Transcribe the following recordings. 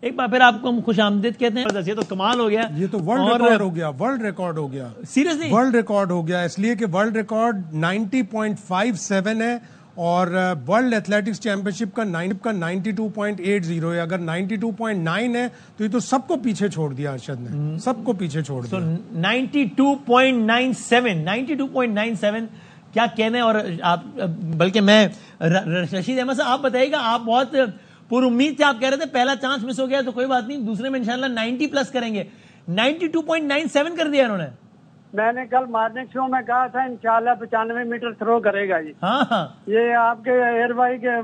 एक बार फिर आपको हम खुश आमदीद कहते हैं। ये तो कमाल हो गया, ये तो वर्ल्ड रिकॉर्ड हो गया, वर्ल्ड रिकॉर्ड हो गया, सीरियसली वर्ल्ड रिकॉर्ड हो गया। इसलिए कि वर्ल्ड रिकॉर्ड 90.57 है और वर्ल्ड एथलेटिक्स चैंपियनशिप का 92.80 है। अगर 92.9 है तो ये तो सबको पीछे छोड़ दिया अर्शद ने, सबको पीछे छोड़ दिया। 92.97 क्या कहना है। और आप बल्कि मैं रशीद अहमद साहब आप बताइएगा, आप बहुत पूरी उम्मीद थे, आप कह रहे थे पहला चांस मिस हो गया तो कोई बात नहीं, दूसरे में इंशाल्लाह 90 प्लस करेंगे। 92.97 कर दिया इन्होंने। मैंने कल मॉर्निंग शो में कहा था इंशाल्लाह 95 मीटर थ्रो करेगा जी। हाँ ये आपके एयर भाई के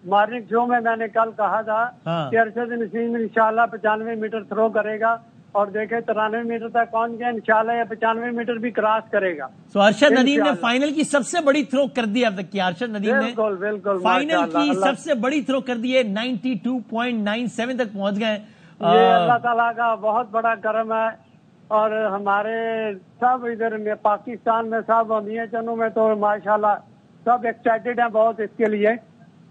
मॉर्निंग शो में मैंने कल कहा था कि अरशद नसीम इंशाल्लाह 95 मीटर थ्रो करेगा और देखे 93 मीटर तक पहुंच गया, इंशाल्लाह ये 95 मीटर भी क्रॉस करेगा। तो अरशद नदीम ने फाइनल की सबसे बड़ी थ्रो कर दी अब तक की। अरशद नदीम ने बिल्कुल फाइनल की सबसे बड़ी थ्रो कर दी है, 92.97 तक पहुंच गए। ये अल्लाह ताला का बहुत बड़ा करम है और हमारे सब इधर में पाकिस्तान में सब मियां चनू में तो माशाल्लाह सब एक्साइटेड हैं बहुत इसके लिए।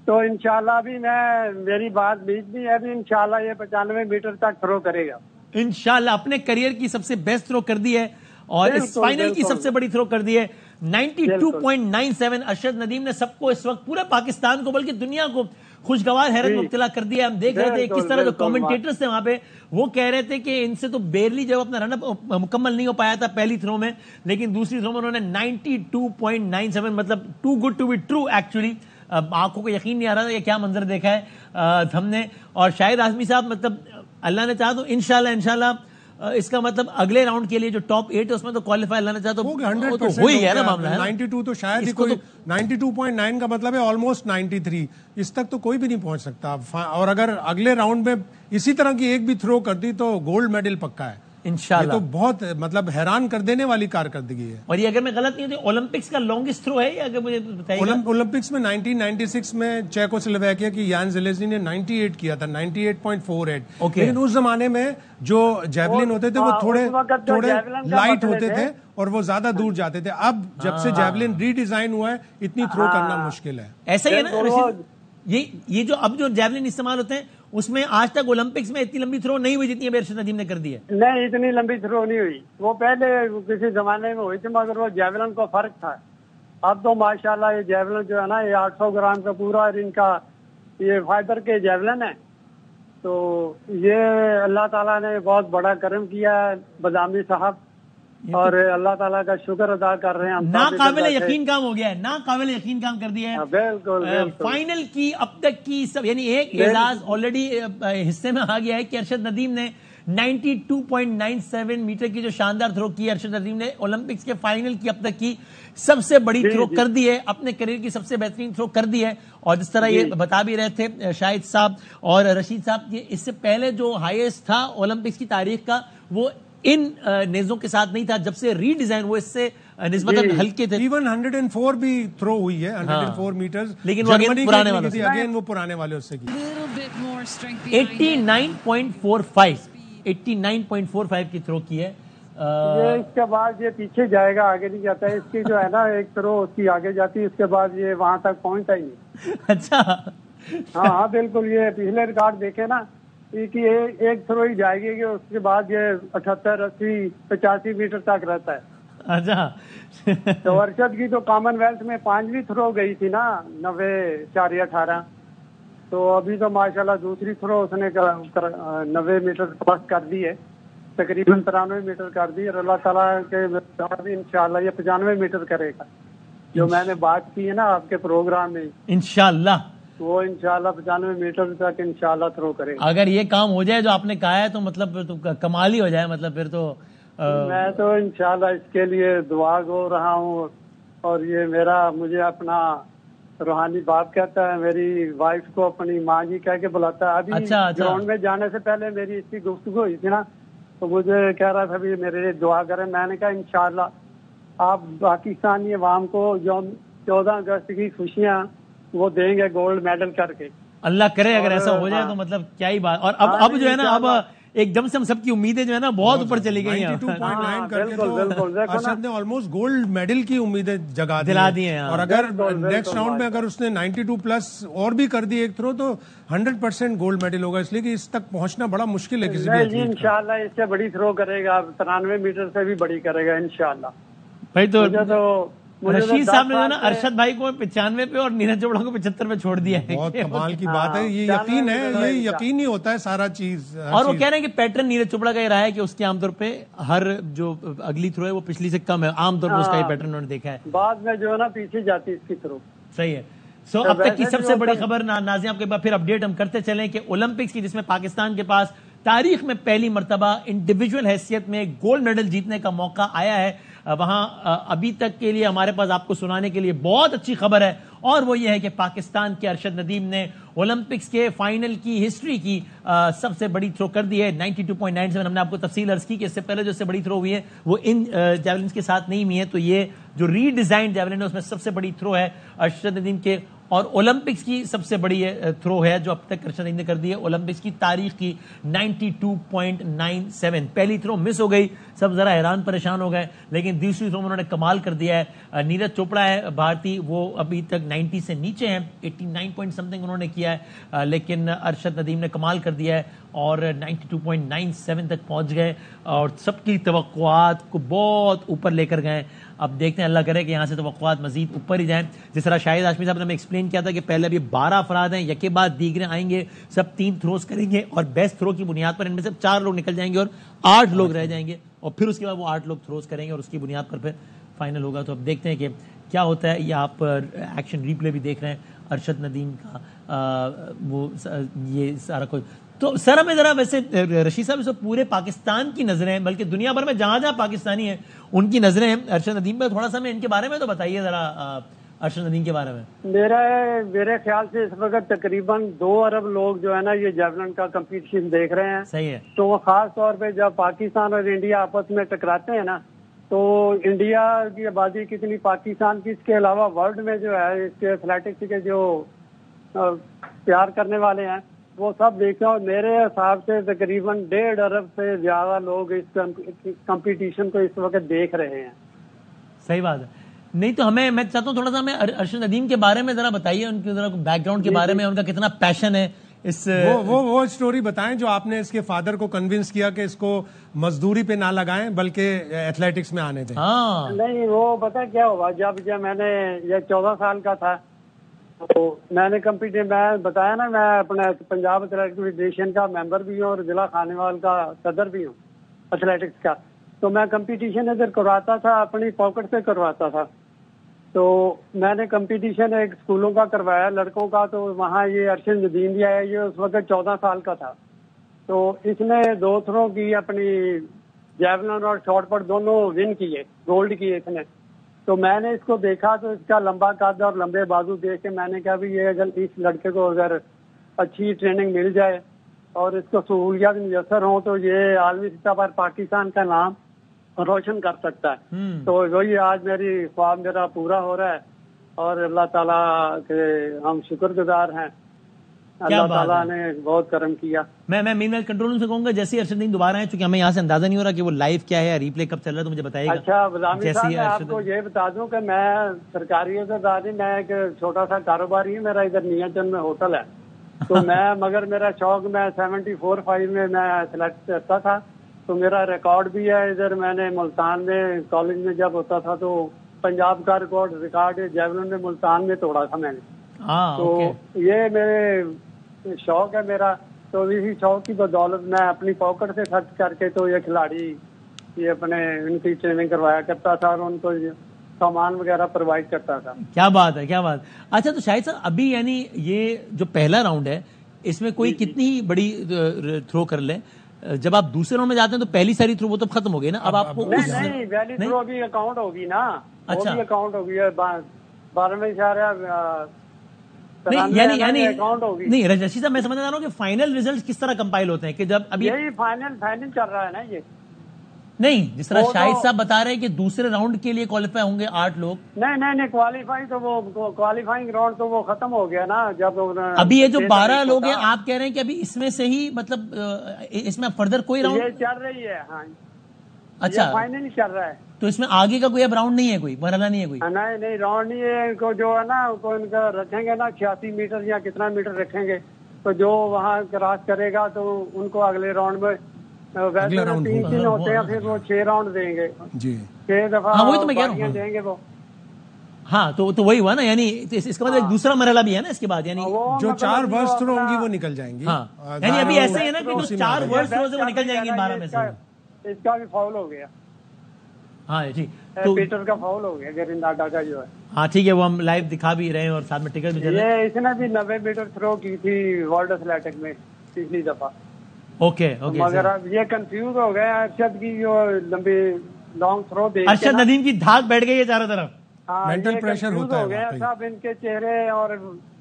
तो इंशाल्लाह भी मेरी बात बीच भी है, भी इंशाल्लाह ये 95 मीटर तक थ्रो करेगा इंशाल्लाह। अपने करियर की सबसे बेस्ट थ्रो कर दी है और इस फाइनल की सबसे बड़ी थ्रो कर दी है। 92.97 अरशद नदीम ने सबको इस वक्त पूरे पाकिस्तान को बल्कि दुनिया को खुशगवार हैरत में मुब्तला कर दिया। हम देख रहे थे किस तरह जो कमेंटेटर्स थे वहां पे वो कह रहे थे कि इनसे तो बेरली जब अपना रनअप मुकम्मल नहीं हो पाया था पहली थ्रो में, लेकिन दूसरी थ्रो में उन्होंने 92.97 मतलब too good to be true actually. आंखों को यकीन नहीं आ रहा था कि क्या मंजर देखा है हमने। और शाहिद आजमी साहब मतलब अल्लाह ने चाहा तो इंशाल्लाह इसका मतलब अगले राउंड के लिए जो टॉप 8 है उसमें तो क्वालिफाई अल्लाह ने चाहा तो 100% हो ही गया ना मामला। 92 तो शायद ही कोई 92.9 का मतलब है ऑलमोस्ट 93, इस तक तो कोई भी नहीं पहुंच सकता। और अगर अगले राउंड में इसी तरह की एक भी थ्रो कर दी तो गोल्ड मेडल पक्का है इंशाल्लाह। ये तो बहुत मतलब हैरान कर देने वाली कारकर्दगी है। और ये अगर मैं गलत नहीं हूं तो ओलंपिक्स का लॉन्गेस्ट थ्रो है, अगर मुझे बताइए। ओलंपिक्स में 1996 में चेकोस्लोवाकिया की यान ज़ेलेज़नी ने 98 किया था, 98.48। लेकिन उस जमाने में जो जेवलिन होते थे वो थोड़े लाइट होते थे और वो ज्यादा दूर जाते थे। अब जब से जेवलिन रीडिजाइन हुआ है इतनी थ्रो करना मुश्किल है। ऐसा ही है ना, ये जो अब जो जेवलिन इस्तेमाल होते हैं उसमें आज तक ओलंपिक्स में इतनी लंबी थ्रो नहीं हुई जितनी अरशद नदीम ने कर दी है। नहीं, इतनी लंबी थ्रो नहीं हुई, वो पहले किसी जमाने में हुई थी मगर वो जेवलिन को फर्क था। अब तो माशाल्लाह ये जेवलिन जो है ना ये 800 ग्राम का पूरा इनका ये फाइबर के जेवलिन है। तो ये अल्लाह ताला ने बहुत बड़ा करम किया है बदामी साहब और अल्लाह ताला का शुक्र अदा कर रहे हैं हम। ना काबिल यकीन काम हो गया है, ना काबिल यकीन काम कर दिया है। बिल्कुल फाइनल की अब तक की सब यानी एक एजाज ऑलरेडी हिस्से में आ गया है कि अरशद नदीम ने 92.97 मीटर की जो शानदार थ्रो की अरशद नदीम ने ओलंपिक्स के फाइनल की अब तक की सबसे बड़ी थ्रो कर दी है, अपने करियर की सबसे बेहतरीन थ्रो कर दी है। और जिस तरह ये बता भी रहे थे शाहिद साहब और रशीद साहब कि इससे पहले जो हाईएस्ट था ओलंपिक्स की तारीख का वो इन नेजों के साथ नहीं था, जब से रीडिजाइन वो इससे निस्बतन हल्के थे। इवन 104 भी थ्रो हुई है, 104 मीटर्स, लेकिन वो पुराने वाले से अगेन वो पुराने वाले उससे की 89.45 की थ्रो की है। ये इसके बाद ये पीछे जाएगा, आगे नहीं जाता है। इसकी जो है ना एक थ्रो उसकी आगे जाती है, इसके बाद ये वहां तक पहुंचता ही नहीं। अच्छा हाँ बिल्कुल, ये पिछले रिकॉर्ड देखे ना कि एक थ्रो ही जाएगी कि उसके बाद ये 78, 80, 85 मीटर तक रहता है। अच्छा तो अरशद की तो कॉमनवेल्थ में 5वीं थ्रो गई थी ना 90.418। तो अभी तो माशाल्लाह दूसरी थ्रो उसने 90 मीटर प्लस कर दी है, तकरीबन 93 मीटर कर दी। और अल्लाह ताला के भी इंशाल्लाह ये 95 मीटर करेगा जो मैंने बात की है ना आपके प्रोग्राम में, इंशाल्लाह वो इंशाल्लाह 95 मीटर तक इंशाल्लाह थ्रो करेगा। अगर ये काम हो जाए जो आपने कहा है तो मतलब तो कमाल ही हो जाए। मतलब फिर तो मैं तो इंशाल्लाह इसके लिए दुआ गो रहा हूँ। और ये मुझे अपना रूहानी बाप कहता है, मेरी वाइफ को अपनी माँ जी कह के बुलाता है। अभी ग्राउंड में जाने से पहले मेरी इसकी गुफ्तगू हुई थी ना, तो मुझे कह रहा था भी मेरे लिए दुआ करें। मैंने कहा इंशाल्लाह आप पाकिस्तानी अवाम को जो 14 अगस्त की खुशियाँ वो देंगे गोल्ड मेडल करके। अल्लाह करे अगर ऐसा हो जाए तो मतलब क्या ही बात। और अब जो है ना अब एकदम से हम सबकी उम्मीदें जो है ना बहुत ऊपर चली गई हैं। 92.9 करके तो अर्शद ने ऑलमोस्ट गोल्ड मेडल की उम्मीदें दिला दी हैं। और अगर नेक्स्ट राउंड में अगर उसने 92 प्लस और भी कर दी एक थ्रो तो 100% गोल्ड मेडल होगा, इसलिए कि इस तक पहुंचना बड़ा मुश्किल है किसी भी एथलीट का। इंशाल्लाह इससे बड़ी थ्रो करेगा, 93 मीटर से भी बड़ी करेगा इंशाल्लाह भाई। तो रशीद साहब ने जो ना अरशद भाई को 95 पे और नीरज चोपड़ा को 75 पे छोड़ दिया है। बहुत कमाल की बात है, ये यकीन है, ये यकीन ही होता है सारा चीज। और वो कह रहे हैं कि पैटर्न नीरज चोपड़ा का ये रहा है कि उसके आमतौर पे हर जो अगली थ्रो है वो पिछली से कम है, आमतौर पर उसका ये पैटर्न उन्होंने देखा है। बाद में जो है ना पीछे जाती इसकी थ्रो। सही है। अब तक की सबसे बड़ी खबर नाज़िम आपके बाद फिर अपडेट हम करते चलें कि ओलंपिक्स की जिसमें पाकिस्तान के पास तारीख में पहली मर्तबा इंडिविजुअल हैसियत में गोल्ड मेडल जीतने का मौका आया है, वहां अभी तक के लिए हमारे पास आपको सुनाने के लिए बहुत अच्छी खबर है, और वो ये है कि पाकिस्तान के अरशद नदीम ने ओलंपिक्स के फाइनल की हिस्ट्री की सबसे बड़ी थ्रो कर दी है 92.97। हमने आपको तफसील अर्ज की कि इससे पहले जो इससे बड़ी थ्रो हुई है वो इन जैवलिन के साथ नहीं हुई है, तो ये जो रीडिजाइन जैवलिन है उसमें सबसे बड़ी थ्रो है अरशद नदीम के, और ओलंपिक्स की सबसे बड़ी थ्रो है जो अब तक अरशद नदीम ने कर दी है ओलंपिक्स की तारीख की 92.97। पहली थ्रो मिस हो गई, सब जरा हैरान परेशान हो गए, लेकिन दूसरी थ्रो में उन्होंने कमाल कर दिया है। नीरज चोपड़ा है भारतीय, वो अभी तक 90 से नीचे हैं, 89 पॉइंट समथिंग उन्होंने किया है, लेकिन अरशद नदीम ने कमाल कर दिया है और 92.97 तक पहुंच गए और सबकी तवक्कुआत को बहुत ऊपर लेकर गए। अब देखते हैं, अल्लाह करे कि यहाँ से तवक्कुआत मजीद ऊपर ही जाएं। जिस तरह शाहिद हाशमी साहब ने हमें एक्सप्लेन किया था कि पहले अभी 12 अफराद हैं, यके बाद दीगरे आएंगे, सब 3 थ्रोज करेंगे और बेस्ट थ्रो की बुनियाद पर इनमें से 4 लोग निकल जाएंगे और 8 लोग रह जाएंगे, और फिर उसके बाद वो 8 लोग थ्रोज करेंगे और उसकी बुनियाद पर फिर फाइनल होगा। तो अब देखते हैं कि क्या होता है। ये आप एक्शन रिप्ले भी देख रहे हैं अरशद नदीम का, वो ये सारा कुछ। तो सर हमें जरा वैसे रशीद साहब, इस पूरे पाकिस्तान की नजरें हैं, बल्कि दुनिया भर में जहां जहां पाकिस्तानी हैं उनकी नजरें हैं अरशद नदीम पर, थोड़ा सा हमें इनके बारे में तो बताइए जरा अरशद नदीम के बारे में। मेरे ख्याल से इस वक्त तकरीबन 2 अरब लोग जो है ना ये जैवलिन का कंपटीशन देख रहे हैं। सही है। तो वो खास तौर पे जब पाकिस्तान और इंडिया आपस में टकराते हैं ना, तो इंडिया की आबादी कितनी, पाकिस्तान की, इसके अलावा वर्ल्ड में जो है इसके एथलेटिक्स के जो प्यार करने वाले हैं वो सब देखें, और मेरे हिसाब से तकरीबन 1.5 अरब से ज्यादा लोग इस कंपटीशन को इस वक्त देख रहे हैं। सही बात है। नहीं तो मैं चाहता हूँ थोड़ा सा हमें अरशद नदीम के बारे में जरा बताइए, उनके जरा बैकग्राउंड के बारे में, उनका कितना पैशन है इस वो स्टोरी बताएं जो आपने इसके फादर को कन्विंस किया कि इसको मजदूरी पे ना लगाएं बल्कि एथलेटिक्स में आने दें। हाँ। नहीं, वो पता क्या हुआ, जब मैंने ये 14 साल का था तो मैंने मैं बताया ना, मैं अपने पंजाब एथलेटिक्स फेडरेशन का मेंबर भी हूँ और जिला खानेवाल का सदर भी हूँ एथलेटिक्स का। तो मैं कंपटीशन इधर करवाता था, अपनी पॉकेट से करवाता था। तो मैंने कंपटीशन एक स्कूलों का करवाया लड़कों का, तो वहाँ ये अरशद नदीम भी आया, ये उस वक्त 14 साल का था। तो इसने 2 थ्रो की, अपनी जैवलिन और शॉर्ट पुट दोनों विन किए, गोल्ड किए इसने। तो मैंने इसको देखा तो इसका लंबा कद और लंबे बाजू देख के मैंने कहा भी ये अगर इस लड़के को अगर अच्छी ट्रेनिंग मिल जाए और इसको सहूलियात मुयसर हो तो ये आलमी सतह पर पाकिस्तान का नाम रोशन कर सकता है। तो वही आज मेरी ख्वाब मेरा पूरा हो रहा है और अल्लाह ताला के हम शुक्रगुजार हैं। अल्लाह ताला ने बहुत करम किया। मैं मीनवेल कंट्रोल रूम से कहूंगा जैसे अरशद नदीम दोबारा है, क्योंकि हमें यहाँ से अंदाजा नहीं हो रहा कि वो लाइव क्या है, रिप्ले कब चल रहा है, तो मुझे बताइएगा। अच्छा गुलामी साहब, मैं आपको ये बता दूं कि मैं सरकारी अदादारी, मैं एक छोटा सा कारोबारी हूँ, मेरा इधर नियाचंद में होटल है। तो मैं मगर मेरा शौक, मैं 74-5 में मैं एथलेटिक्स करता था, तो मेरा रिकॉर्ड भी है इधर। मैंने मुल्तान में कॉलेज में जब होता था तो पंजाब का रिकॉर्ड जैवलिन में मुल्तान में तोड़ा था मैंने। तो ये मेरे शौक है मेरा, तो इसी शौक की बदौलत मैं अपनी पॉकेट से खर्च करके तो ये खिलाड़ी ये अपने उनकी ट्रेनिंग करवाया करता था और उनको सामान वगैरह प्रोवाइड करता था। क्या बात है, क्या बात। अच्छा, तो शाहिद साहब अभी यानी ये जो पहला राउंड है इसमें कोई कितनी बड़ी थ्रो कर ले, जब आप दूसरे राउंड में जाते हैं तो पहली सारी थ्रो वो तो खत्म हो गई ना, अब आपको नहीं पहली थ्रो अभी अकाउंट होगी ना। अच्छा, वो भी अकाउंट होगी 12 यानी अकाउंट होगी। नहीं रशीद साहब, मैं समझ रहा हूँ कि फाइनल रिजल्ट किस तरह कंपाइल होते हैं कि जब अभी यही फाइनल चल रहा है ना ये। नहीं, जिस तरह शाहिद साहब बता रहे हैं कि दूसरे राउंड के लिए क्वालिफाई होंगे 8 लोग। नहीं, क्वालिफाई तो वो क्वालिफाइंग राउंड तो वो खत्म हो गया ना जब अभी ये जो 12 लोग हैं, आप कह रहे हैं कि अभी इसमें से ही मतलब इसमें फर्दर कोई राउंड ये चल रही है। हाँ, अच्छा, फाइनल चल रहा है, तो इसमें आगे का कोई अब राउंड नहीं है, कोई मरहला नहीं है कोई? नहीं राउंड नहीं है। इनको जो है ना, उनको इनका रखेंगे ना 86 मीटर या कितना मीटर रखेंगे, तो जो वहाँ क्रॉस करेगा तो उनको अगले राउंड में वैसे 3 होते हैं, फिर वो 6 राउंड देंगे जी, 6 दफा। हाँ, वही तो मैं कह रहा हूँ देंगे वो। हाँ, तो वही हुआ ना, यानी इसका मतलब एक दूसरा मरहला भी है ना इसके बाद, यानी जो 4 वर्स्ट थ्रो होंगी वो निकल जाएंगी। हाँ, यानी अभी ऐसे ही है ना कि जो 4 वर्स्ट थ्रो वो निकल जाएंगे 12 में से। इसका भी फाउल हो गया। हाँ जी, तो पीटर का फाउल हो गया गरिंदाटा का जो है। हाँ ठीक है, वो हम लाइव दिखा भी रहे हैं और साथ में टिकट भी चल रहे हैं। ये इसने भी 90 मीटर थ्रो की थी वर्ल्ड एथलेटिक में पिछली दफा। ओके, मगर अब ये कंफ्यूज हो गए अरशद की जो लंबी लॉन्ग थ्रो दे, अरशद नदीम की धाक बैठ गई है चारों तरफ। मेंटल प्रेशर होता है, हो गया सब इनके चेहरे, और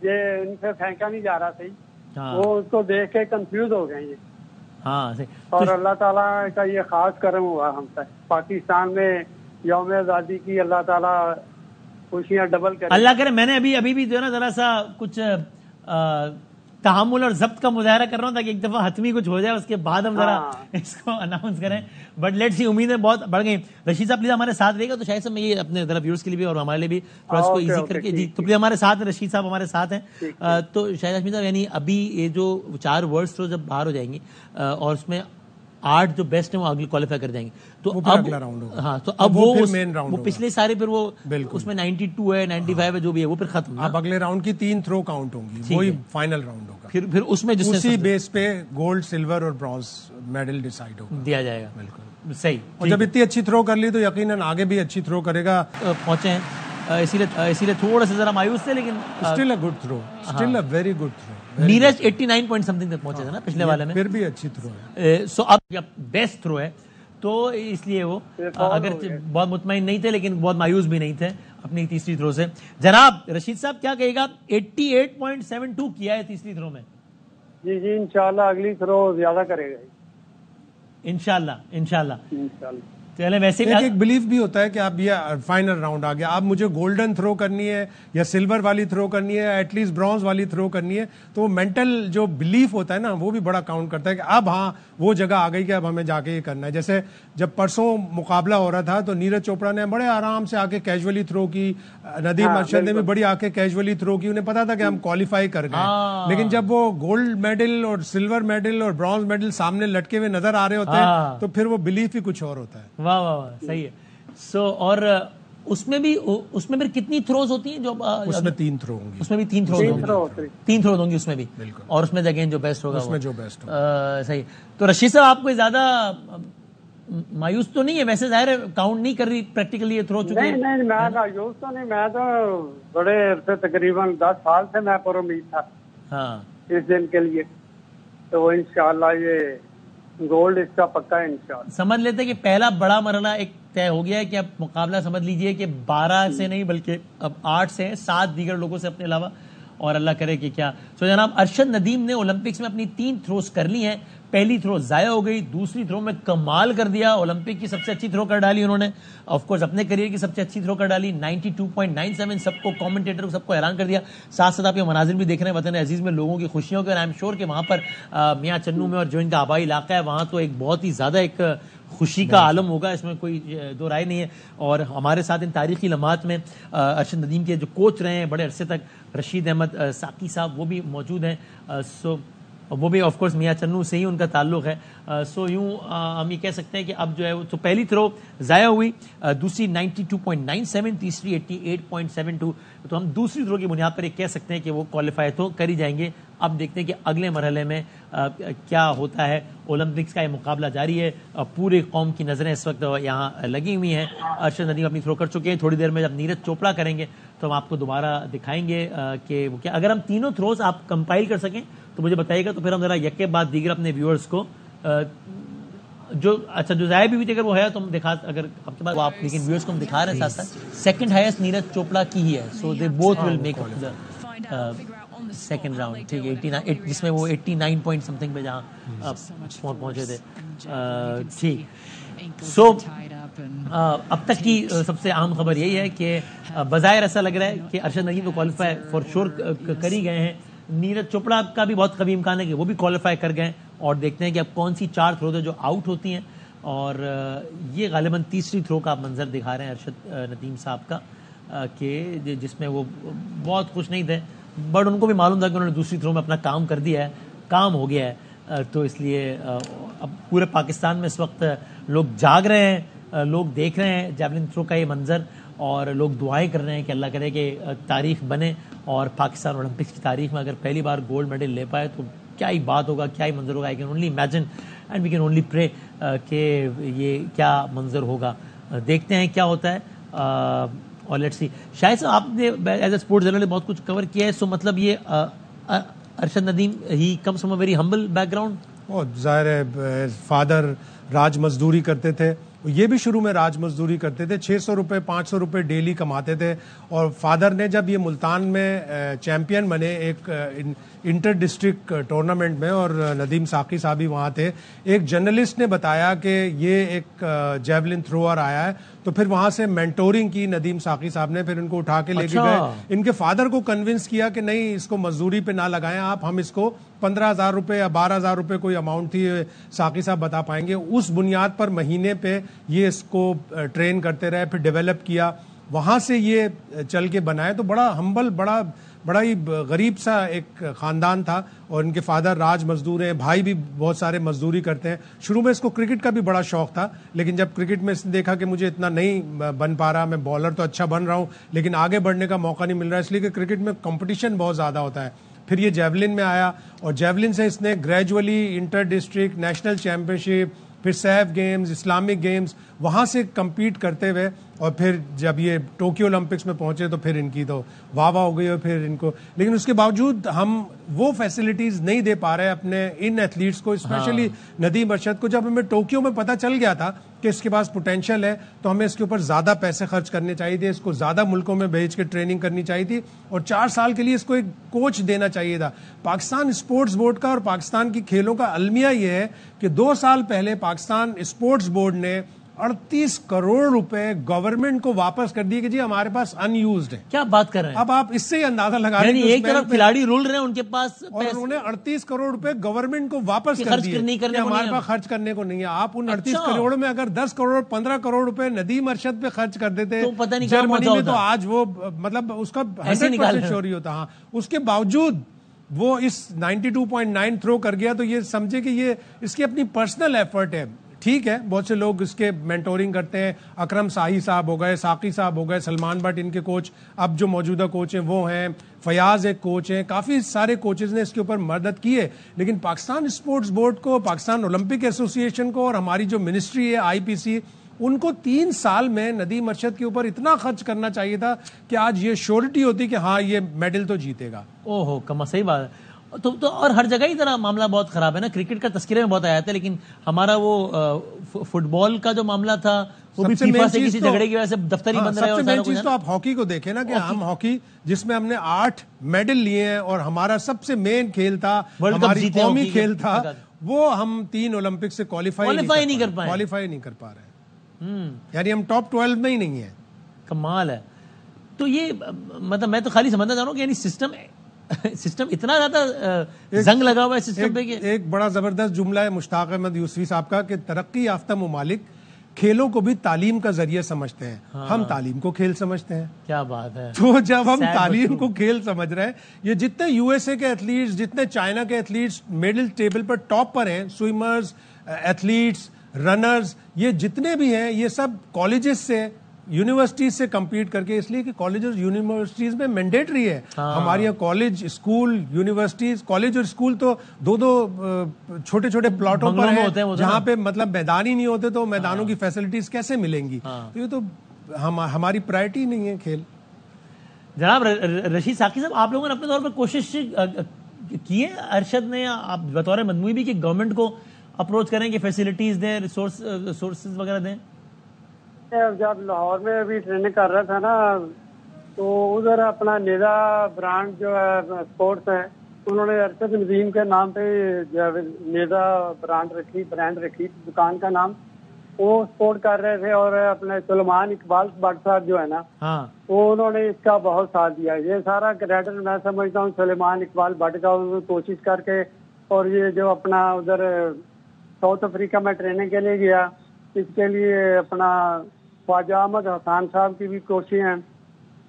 ये इनसे फेंका नहीं जा रहा सही। वो उसको देख के कंफ्यूज हो गए ये। हाँ सही। और अल्लाह ताला का ये खास करम हुआ हम तक, पाकिस्तान में यौम आज़ादी की अल्लाह ताला खुशियाँ डबल करे, अल्लाह करे। मैंने अभी भी जो है ना जरा सा कुछ तहम्मुल और जब्त का मुजाहरा कर रहा हूँ ताकि एक दफा हतमी कुछ हो जाए, उसके बाद हम जरा इसको अनाउंस करें। बट लेट्स सी, उम्मीदें बहुत बढ़ गई। रशीद साहब प्लीज हमारे साथ रहेगा, तो शायद से मैं ये अपने जरा व्यूअर्स के लिए भी और हमारे लिए भी थोड़ा इसको इजी करके जी, तो प्लीज हमारे साथ हैं, रशीद साहब हमारे साथ हैं। तो शायद हाशमी साहब, यानी अभी ये जो 4 वर्ड्स थ्रो जब बाहर हो जाएंगी और उसमें 8 जो बेस्ट है वो अगले क्वालिफाई कर जाएंगे, तो अब अगला राउंड होगा। हाँ, तो अब वो मेन राउंड, वो पिछले सारे फिर वो उसमें 92 है, 95 है, जो भी है वो फिर खत्म। अब अगले राउंड की 3 थ्रो काउंट होंगी, वही फाइनल राउंड होगा। फिर उसमें उसी बेस पे गोल्ड, सिल्वर और ब्रॉन्ज मेडल डिसाइड होगा, दिया जाएगा। बिल्कुल सही। और जब इतनी अच्छी थ्रो कर ली तो यकीनन आगे भी अच्छी थ्रो करेगा। पहुंचे हैं, इसीलिए थोड़ा सा जरा मायूस थे, लेकिन still a good throw, still a very good throw. Neeraj 89 point something तक पहुंचे थे ना पिछले वाले में, फिर भी अच्छी थ्रो है। सो अब बेस्ट थ्रो है, तो इसलिए वो अगर बहुत मुतमईन नहीं थे लेकिन बहुत मायूस भी नहीं थे अपनी तीसरी थ्रो से। जनाब रशीद साहब क्या कहेगा? 88.72 किया है तीसरी थ्रो में। जी इंशाल्लाह अगली थ्रो ज्यादा करेगा, इंशाल्लाह। चले वैसे एक बिलीफ भी होता है कि आप ये फाइनल राउंड आ गया, आप मुझे गोल्डन थ्रो करनी है या सिल्वर वाली थ्रो करनी है, एटलीस्ट ब्रॉन्ज वाली थ्रो करनी है, तो मेंटल जो बिलीफ होता है ना, वो भी बड़ा काउंट करता है कि अब हाँ वो जगह आ गई कि अब हमें जाके ये करना है। जैसे जब परसों मुकाबला हो रहा था तो नीरज चोपड़ा ने बड़े आराम से आके कैजुअली थ्रो की, नदीम अरशद ने भी बड़ी आके कैजुअली थ्रो की, उन्हें पता था कि हम क्वालिफाई कर गए। लेकिन जब वो गोल्ड मेडल और सिल्वर मेडल और ब्रॉन्ज मेडल सामने लटके हुए नजर आ रहे होते हैं तो फिर वो बिलीफ ही कुछ और होता है। वाह वाह वाह, सही है। सो और उसमें फिर कितनी थ्रोज होती हैं? जो उसमें 3 थ्रो होंगी, उसमें भी 3 थ्रोज होंगी उसमें भी, और उसमें अगेन जो बेस्ट होगा उसमें जो बेस्ट होगा। सही। तो रशीद साहब आपको ज्यादा मायूस तो नहीं है? वैसे जाहिर है काउंट नहीं कर रही प्रैक्टिकली ये थ्रो चुके हैं। नहीं मैं मायूस तो नहीं, मैं तो बड़े अरसे तकरीबन 10 साल से मैं पर उम्मीद था इस दिन के लिए, तो इंशाल्लाह ये गोल्ड इसका पक्का है इंशाल्लाह। समझ लेते कि पहला बड़ा मरहला एक तय हो गया है कि अब मुकाबला समझ लीजिए कि 12 से नहीं बल्कि अब 8 से 7 दीगर लोगों से अपने अलावा, और अल्लाह करे कि क्या। तो जनाब अरशद नदीम ने ओलंपिक्स में अपनी 3 थ्रोज कर ली हैं। पहली थ्रो जाया हो गई, दूसरी थ्रो में कमाल कर दिया, ओलंपिक की सबसे अच्छी थ्रो कर डाली उन्होंने, ऑफ कोर्स अपने करियर की सबसे अच्छी थ्रो कर डाली, 92.97, सबको कमेंटेटर को सबको हैरान कर दिया। साथ साथ आप ये मनाजिर भी देख रहे हैं वतन अजीज में लोगों की खुशियों के, और आई एम श्योर कि वहाँ पर मियाँ चन्नू में और जो इनका आबाई इलाका है वहाँ तो एक बहुत ही ज़्यादा एक खुशी का आलम होगा, इसमें कोई दो राय नहीं है। और हमारे साथ इन तारीखी लम्हात में अरशद नदीम के जो कोच रहे हैं बड़े अरसे तक, रशीद अहमद साकी साहब, वो भी मौजूद हैं। सो वो भी ऑफ कोर्स मियाँ चन्नू से ही उनका ताल्लुक है। सो यूं हम ये कह सकते हैं कि अब जो है वो तो पहली थ्रो ज़ाया हुई, दूसरी 92.97, तीसरी 88.72, तो हम दूसरी थ्रो की बुनियाद पर एक कह सकते हैं कि वो क्वालिफाई तो कर ही जाएंगे। अब देखते हैं कि अगले मरहले में क्या होता है। ओलंपिक्स का ये मुकाबला जारी है, पूरे कौम की नज़रें इस वक्त यहाँ लगी हुई हैं। अरशद नदीम अपनी थ्रो कर चुके हैं, थोड़ी देर में जब नीरज चोपड़ा करेंगे तो हम आपको दोबारा दिखाएंगे कि वो क्या। अगर हम तीनों थ्रोज आप कंपाइल कर सकें तो मुझे बताइएगा, तो फिर हम जरा यके बाद दीगर अपने व्यूअर्स को जो जो जाया भी हुई थी अगर वो है तो हम दिखा, अगर आपके पास आप, लेकिन व्यूअर्स को हम दिखा रहे हैं साथ साथ। सेकंड हाईएस्ट नीरज चोपड़ा की ही है, so they both will make second round, ठीक है, 89, जिसमें वो 89 पॉइंट समथिंग पे जहाँ पहुंचे थे। ठीक, सो अब तक की सबसे अहम खबर यही है कि बज़ाहिर ऐसा लग रहा है कि अरशद नदीम तो क्वालिफाई फॉर श्योर कर ही गए हैं। नीरज चोपड़ा का भी बहुत कभी इम्कान है कि वो भी क्वालिफाई कर गए, और देखते हैं कि अब कौन सी 4 थ्रो जो आउट होती हैं। और ये गालिबन तीसरी थ्रो का मंजर दिखा रहे हैं अरशद नदीम साहब का, कि जिसमें वो बहुत खुश नहीं थे, बट उनको भी मालूम था कि उन्होंने दूसरी थ्रो में अपना काम कर दिया है, काम हो गया है। तो इसलिए अब पूरे पाकिस्तान में इस वक्त लोग जाग रहे हैं, लोग देख रहे हैं जैवलिन थ्रो का ये मंजर, और लोग दुआएं कर रहे हैं कि अल्लाह करे कि तारीख बने और पाकिस्तान ओलंपिक्स की तारीख में अगर पहली बार गोल्ड मेडल ले पाए तो क्या ही बात होगा, क्या ही मंजर होगा। I can only imagine and we can only pray कि ये क्या मंजर होगा। देखते हैं क्या होता है, और लेट्स सी। शायद साहब आपने एज ए स्पोर्ट्स जर्नलिस्ट बहुत कुछ कवर किया है, सो मतलब ये Arshad Nadeem he comes from a very humble background. जाहिर है, फादर राज मजदूरी करते थे, ये भी शुरू में राज मजदूरी करते थे, 600 रुपये 500 रुपये डेली कमाते थे। और फादर ने जब ये मुल्तान में चैंपियन बने एक इंटर डिस्ट्रिक्ट टूर्नामेंट में, और नदीम साकी साहब भी वहाँ थे, एक जर्नलिस्ट ने बताया कि ये एक जैवलिन थ्रोअर आया है, तो फिर वहाँ से मेंटोरिंग की नदीम साकी साहब ने, फिर इनको उठा के लेके गए, इनके फादर को कन्विंस किया कि नहीं, इसको मजदूरी पे ना लगाएं आप, हम इसको 15,000 रुपये या 12,000 रुपये कोई अमाउंट थी, साकी साहब बता पाएंगे, उस बुनियाद पर महीने पे ये इसको ट्रेन करते रहे, फिर डेवलप किया, वहाँ से ये चल के बनाए। तो बड़ा हम्बल, बड़ा ही गरीब सा एक ख़ानदान था, और इनके फादर राज मजदूर हैं, भाई भी बहुत सारे मजदूरी करते हैं। शुरू में इसको क्रिकेट का भी बड़ा शौक था, लेकिन जब क्रिकेट में इसने देखा कि मुझे इतना नहीं बन पा रहा, मैं बॉलर तो अच्छा बन रहा हूँ लेकिन आगे बढ़ने का मौका नहीं मिल रहा, इसलिए कि क्रिकेट में कंपटीशन बहुत ज़्यादा होता है। फिर ये जेवलिन में आया, और जेवलिन से इसने gradually inter district, national championship, फिर सैफ गेम्स, इस्लामिक गेम्स, वहाँ से compete करते हुए, और फिर जब ये टोक्यो ओलंपिक्स में पहुंचे तो फिर इनकी तो वाह वाह हो गई। और फिर इनको, लेकिन उसके बावजूद हम वो फैसिलिटीज नहीं दे पा रहे अपने इन एथलीट्स को, स्पेशली नदीम अरशद को। जब हमें टोक्यो में पता चल गया था कि इसके पास पोटेंशियल है, तो हमें इसके ऊपर ज़्यादा पैसे खर्च करने चाहिए थे, इसको ज़्यादा मुल्कों में भेज के ट्रेनिंग करनी चाहिए थी, और 4 साल के लिए इसको एक कोच देना चाहिए था। पाकिस्तान स्पोर्ट्स बोर्ड का और पाकिस्तान की खेलों का अलमिया ये है कि 2 साल पहले पाकिस्तान स्पोर्ट्स बोर्ड ने 38 करोड़ रुपए गवर्नमेंट को वापस कर दिए कि जी हमारे पास अनयूज्ड है। क्या बात कर रहे हैं? अब आप इससे ही अंदाजा लगा रहे हैं, एक तरफ खिलाड़ी रुल रहे हैं उनके पास, और उन्होंने 38 करोड़ रुपए गवर्नमेंट को वापस कर दिए, हमारे पास खर्च करने को नहीं है। आप उन 38 करोड़ में अगर 10 करोड़ 15 करोड़ रुपए नदीम अरशद पे खर्च कर देते तो पता नहीं जर्मनी में, तो आज वो मतलब उसका 100% चोरी होता। हाँ, उसके बावजूद वो इस 92.9 थ्रो कर गया, तो ये समझे कि ये इसकी अपनी पर्सनल एफर्ट है। ठीक है, बहुत से लोग इसके मेंटोरिंग करते हैं, अकरम शाही साहब हो गए, साकी साहब हो गए, सलमान भट्ट इनके कोच, अब जो मौजूदा कोच हैं वो हैं, फयाज एक कोच हैं, काफ़ी सारे कोचेज ने इसके ऊपर मदद की है। लेकिन पाकिस्तान स्पोर्ट्स बोर्ड को, पाकिस्तान ओलंपिक एसोसिएशन को, और हमारी जो मिनिस्ट्री है IPC, उनको 3 साल में नदीम अरशद के ऊपर इतना खर्च करना चाहिए था कि आज ये श्योरिटी होती कि हाँ ये मेडल तो जीतेगा। ओहो, कमा, सही बात है। तो और हर जगह ही तरह मामला बहुत खराब है ना। क्रिकेट का तस्करे में बहुत आया था, लेकिन हमारा वो फुटबॉल का जो मामला था वो भी फीफा से किसी झगड़े की वजह से दफ्तर ही बंद रहा है। सबसे मेन चीज तो आप हॉकी को देखें ना, कि हम हॉकी जिसमें हमने 8 मेडल लिए हैं, और हमारा सबसे मेन खेल था, हमारी कौमी खेल था, वो हम 3 ओलंपिक से क्वालिफाई नहीं कर पा रहे हैं। यानी हम टॉप 12 में ही नहीं है। कमाल है। तो ये मतलब मैं तो खाली समझना चाह रहा हूँ कि यानी सिस्टम इतना ज्यादा जंग लगा हुआ है सिस्टम पे। एक बड़ा जबरदस्त जुमला है मुश्ताक अहमद यूसुफी साहब का कि तरक्की याफ्ता मुमालिक खेलों को भी तालीम का जरिए समझते हैं। हाँ। हम तालीम को खेल समझते हैं। क्या बात है। तो जब हम तालीम को खेल समझ रहे हैं, ये जितने USA के एथलीट्स, जितने चाइना के एथलीट्स मेडल टेबल पर टॉप पर हैं, स्विमर्स, एथलीट्स, रनर्स, ये जितने भी हैं, ये सब कॉलेजेस से, यूनिवर्सिटीज से compete करके, इसलिए कि कॉलेजेस यूनिवर्सिटीज में मैंडेटरी है। हाँ। हमारे यहाँ कॉलेज, स्कूल, यूनिवर्सिटीज, कॉलेज और स्कूल तो 2-2 छोटे-छोटे प्लॉटों पर हैं, जहाँ पे मतलब मैदान ही नहीं होते, तो मैदानों की फैसिलिटीज कैसे मिलेंगी? तो ये तो हमारी प्रायोरिटी नहीं है खेल। जनाब रशीद साकी साहब, आप लोगों ने अपने तौर पर कोशिश की है, अरशद ने, आप बतौर मजमूई भी, कि गवर्नमेंट को अप्रोच करें कि फैसिलिटीज दें, रिसोर्सेज वगैरह दें? जब लाहौर में अभी ट्रेनिंग कर रहा था ना, तो उधर अपना निदा ब्रांड जो है स्पोर्ट्स है, उन्होंने अरशद नदीम के नाम पे निदा ब्रांड रखी दुकान का नाम, वो सपोर्ट कर रहे थे। और अपने सुलेमान इकबाल भट्ट साहब जो है ना, हाँ, वो उन्होंने इसका बहुत साथ दिया। ये सारा क्रेडिट मैं समझता हूँ सुलेमान इकबाल भट्ट का, उन्होंने कोशिश करके। और ये जो अपना उधर साउथ अफ्रीका में ट्रेनिंग के लिए गया, इसके लिए अपना ख्वाजा अहमद हसन साहब की भी कोशिश है,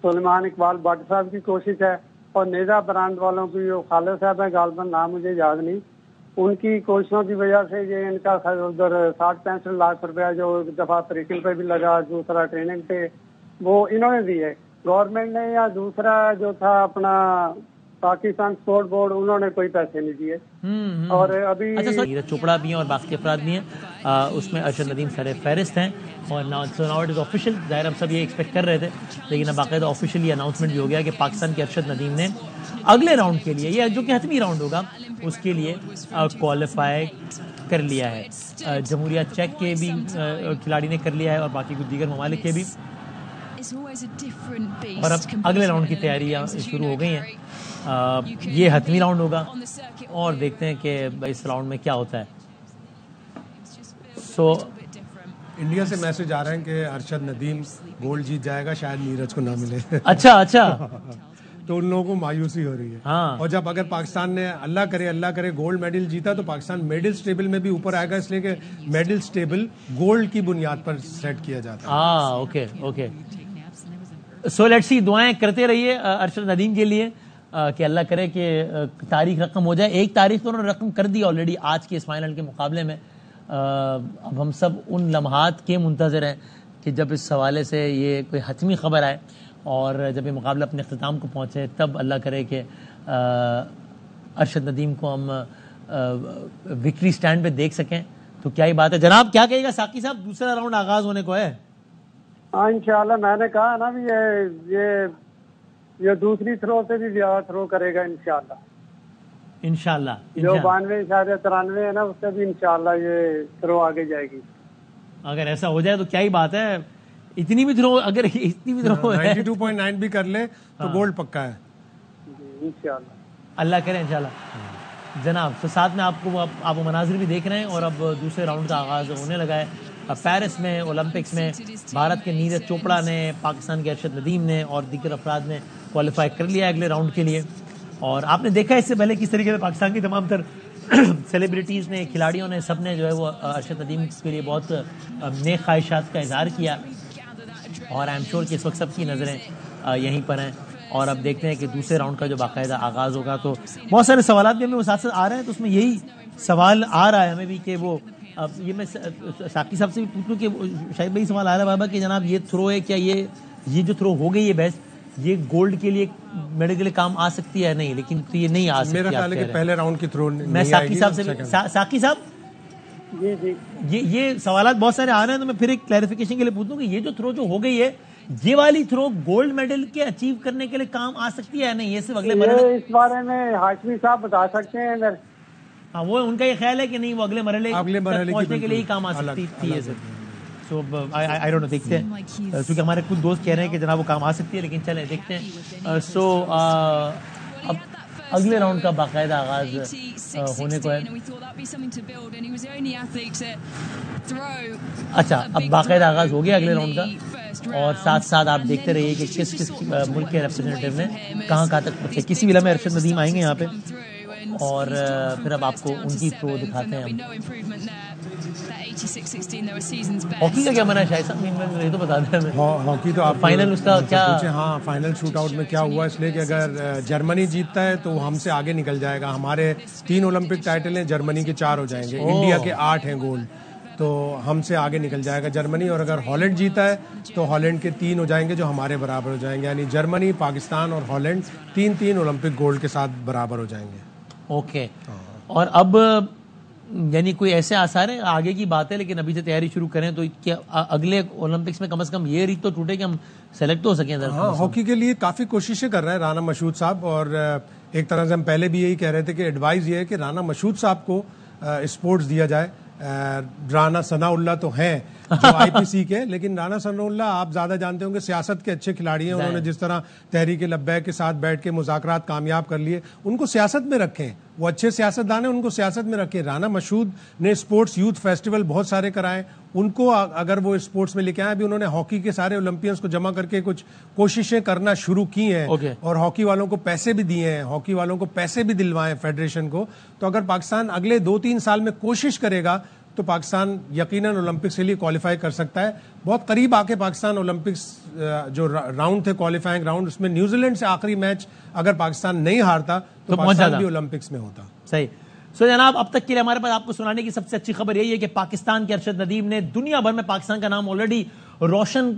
सुलेमान इकबाल भट्ट साहब की कोशिश है, और नेजा ब्रांड वालों की जो खालिद साहब है, गालबन नाम मुझे याद नहीं, उनकी कोशिशों की वजह से ये इनका उधर 60-65 लाख रुपया जो एक दफा ट्रेनिंग पे भी लगा, दूसरा ट्रेनिंग पे वो इन्होंने दिए गवर्नमेंट ने, या दूसरा जो था अपना पाकिस्तान स्पोर्ट बोर्ड, उन्होंने कोई पैसे नहीं दिए। और अभी नीरज चोपड़ा भी हैं और बाकी अफराद भी हैं, उसमें अरशद नदीम सर फहरिस्त हैं। और नाउ इट इज ऑफिशियल, जाहिर हम सब ये एक्सपेक्ट कर रहे थे, लेकिन अब बाकायदा ऑफिशियली अनाउंसमेंट भी हो गया कि पाकिस्तान के अरशद नदीम ने अगले राउंड के लिए, ये जो कि हतमी राउंड होगा, उसके लिए क्वालिफाई कर लिया है। जमहूरिया चेक के भी खिलाड़ी ने कर लिया है और बाकी कुछ दीगर ममालिक के भी। और अब अगले राउंड की तैयारियां शुरू हो गई हैं। ये हतमी राउंड होगा और देखते हैं कि इस राउंड में क्या होता है। इंडिया से मैसेज आ रहे हैं कि अरशद नदीम गोल्ड जीत जाएगा, शायद नीरज को ना मिले। अच्छा तो उन लोगों को मायूसी हो रही है। हाँ। और जब अगर पाकिस्तान ने अल्लाह करे गोल्ड मेडल जीता, तो पाकिस्तान मेडल टेबल में भी ऊपर आएगा, इसलिए कि मेडल टेबल गोल्ड की बुनियाद पर सेट किया जाता है। ओके। सो लेट्स सी, दुआएं करते रहिए अरशद नदीम के लिए कि अल्लाह करे कि तारीख रकम हो जाए। एक तारीख तो उन्होंने रकम कर दी ऑलरेडी आज के इस फाइनल के मुकाबले में। अब हम सब उन लम्हात के मुंतज़िर हैं कि जब इस हवाले से ये कोई हतमी खबर आए और जब ये मुकाबला अपने अख्ताम को पहुँचे, तब अल्लाह करे कि अरशद नदीम को हम विक्ट्री स्टैंड पे देख सकें, तो क्या ही बात है। जनाब क्या कहेगा साकी साहब, दूसरा राउंड आगाज होने को है? हाँ इंशाल्लाह, मैंने कहा ना भी ये दूसरी थ्रो से भी ज्यादा थ्रो करेगा इंशाल्लाह। जो 92-93 है ना, उससे भी इंशाल्लाह ये थ्रो आगे जाएगी। अगर ऐसा हो जाए तो क्या ही बात है। इतनी भी थ्रो अगर इतनी भी थ्रो 92.9 भी कर ले तो गोल्ड पक्का है इंशाल्लाह। अल्लाह करे इंशाल्लाह। जनाब तो साथ में आप मनाजिर भी देख रहे हैं और अब दूसरे राउंड का आगाज होने लगा है। पेरिस में ओलंपिक्स में भारत के नीरज चोपड़ा ने, पाकिस्तान के अरशद नदीम ने और दीगर अफराद ने क्वालिफाई कर लिया अगले राउंड के लिए। और आपने देखा इससे पहले किस तरीके से पाकिस्तान की तमाम तर सेलिब्रिटीज़ ने, खिलाड़ियों ने, सब ने जो है वो अरशद नदीम के लिए बहुत नेक ख्वाहिशात का इजहार किया। और आई एम श्योर कि इस वक्त सबकी नज़रें यहीं पर हैं। और अब देखते हैं कि दूसरे राउंड का जो बाकायदा आगाज़ होगा, तो बहुत सारे सवाल भी हमें वो साथ साथ आ रहे हैं। तो उसमें यही सवाल आ रहा है हमें भी कि वो, अब ये मैं साकी साहब से भी पूछ लूँ कि शायद भाई सवाल आ रहा है बाबा कि जनाब ये थ्रो है, क्या ये जो थ्रो हो गई है बेस्ट, ये गोल्ड के लिए, मेडल के लिए काम आ सकती है? नहीं, लेकिन तो ये नहीं आ सकती। मेरा ख्याल है कि पहले राउंड की थ्रो मैं साकी साहब से साकी साहब जी ये सवाल बहुत सारे आ रहे हैं, तो मैं फिर एक क्लैरिफिकेशन के लिए पूछूं कि ये जो थ्रो जो हो गई है, ये वाली थ्रो गोल्ड मेडल के अचीव करने के लिए काम आ सकती है या नहीं? ये सिर्फ अगले मरहले, इस बारे में हाशमी साहब बता सकते हैं अगर। हाँ, वो उनका ये ख्याल है कि नहीं, वो अगले मरहले पहुंचने के लिए ही काम आ सकती थी। सो आई डोंट नो, देखते हैं, क्योंकि हमारे कुछ दोस्त कह रहे हैं कि जनाब वो काम आ सकती है, लेकिन चलें देखते हैं। सो अब अगले राउंड का बाकायदा आगाज होने को है। अच्छा, अब बाकायदा आगाज हो गया अगले राउंड का, और साथ साथ आप देखते रहिए कि किस किस मुल्क के रिप्रेजेंटेटिव ने कहाँ तक पहुंचे। किसी भी लम्हे अरशद नदीम आएंगे यहाँ पे और फिर अब आपको उनकी थ्रो दिखाते हैं हम। हॉकी का क्या मना है शायद साहब, ये तो बता दें हमें। हॉकी तो आप फाइनल उसका क्या? हाँ, फाइनल शूट आउट में क्या हुआ, इसलिए कि अगर जर्मनी जीतता है तो हमसे आगे निकल जाएगा। हमारे 3 ओलंपिक टाइटल हैं, जर्मनी के 4 हो जाएंगे, इंडिया के 8 हैं गोल्ड, तो हमसे आगे निकल जाएगा जर्मनी। और अगर हॉलैंड जीता है तो हॉलैंड के 3 हो जाएंगे जो हमारे बराबर हो जाएंगे, यानी जर्मनी, पाकिस्तान और हॉलैंड 3-3 ओलंपिक गोल्ड के साथ बराबर हो जाएंगे। ओके। और अब यानी कोई ऐसे आसार है, आगे की बात है, लेकिन अभी से तैयारी शुरू करें तो क्या अगले ओलंपिक्स में कम से कम ये रीत तो टूटे कि हम सेलेक्ट हो सकें? हाँ, हॉकी के लिए काफ़ी कोशिशें कर रहे हैं राना मशहूद साहब, और एक तरह से हम पहले भी यही कह रहे थे कि एडवाइस ये है कि राना मशहूद साहब को स्पोर्ट्स दिया जाए। राना सनाउल्लाह तो हैं, जो आईपीसी के। लेकिन राना सनाउल्लाह आप ज्यादा जानते होंगे, सियासत के अच्छे खिलाड़ी हैं। उन्होंने जिस तरह तहरीक लब्बैक के साथ बैठ के मुज़ाकरात कामयाब कर लिए, उनको सियासत में रखें। वो अच्छे सियासतदान हैं, उनको सियासत में रखें। राना मशहूद ने स्पोर्ट्स यूथ फेस्टिवल बहुत सारे कराए, उनको अगर वो स्पोर्ट्स में लेके आए। अभी उन्होंने हॉकी के सारे ओलंपियंस को जमा करके कुछ कोशिशें करना शुरू की हैं और हॉकी वालों को पैसे भी दिए हैं, हॉकी वालों को पैसे भी दिलवाए फेडरेशन को। तो अगर पाकिस्तान अगले 2-3 साल में कोशिश करेगा तो पाकिस्तान यकीनन ओलंपिक्स के लिए क्वालिफाई कर सकता है। बहुत करीब आके पाकिस्तान ओलंपिक्स जो राउंड थे, क्वालिफाइंग राउंड, उसमें न्यूजीलैंड से आखिरी मैच अगर पाकिस्तान नहीं हारता तो पाकिस्तान भी ओलंपिक्स में होता। सही। सो जनाब, अब तक के लिए हमारे पास आपको सुनाने की सबसे अच्छी खबर यही है कि पाकिस्तान के अरशद नदीम ने दुनिया भर में पाकिस्तान का नाम ऑलरेडी रोशन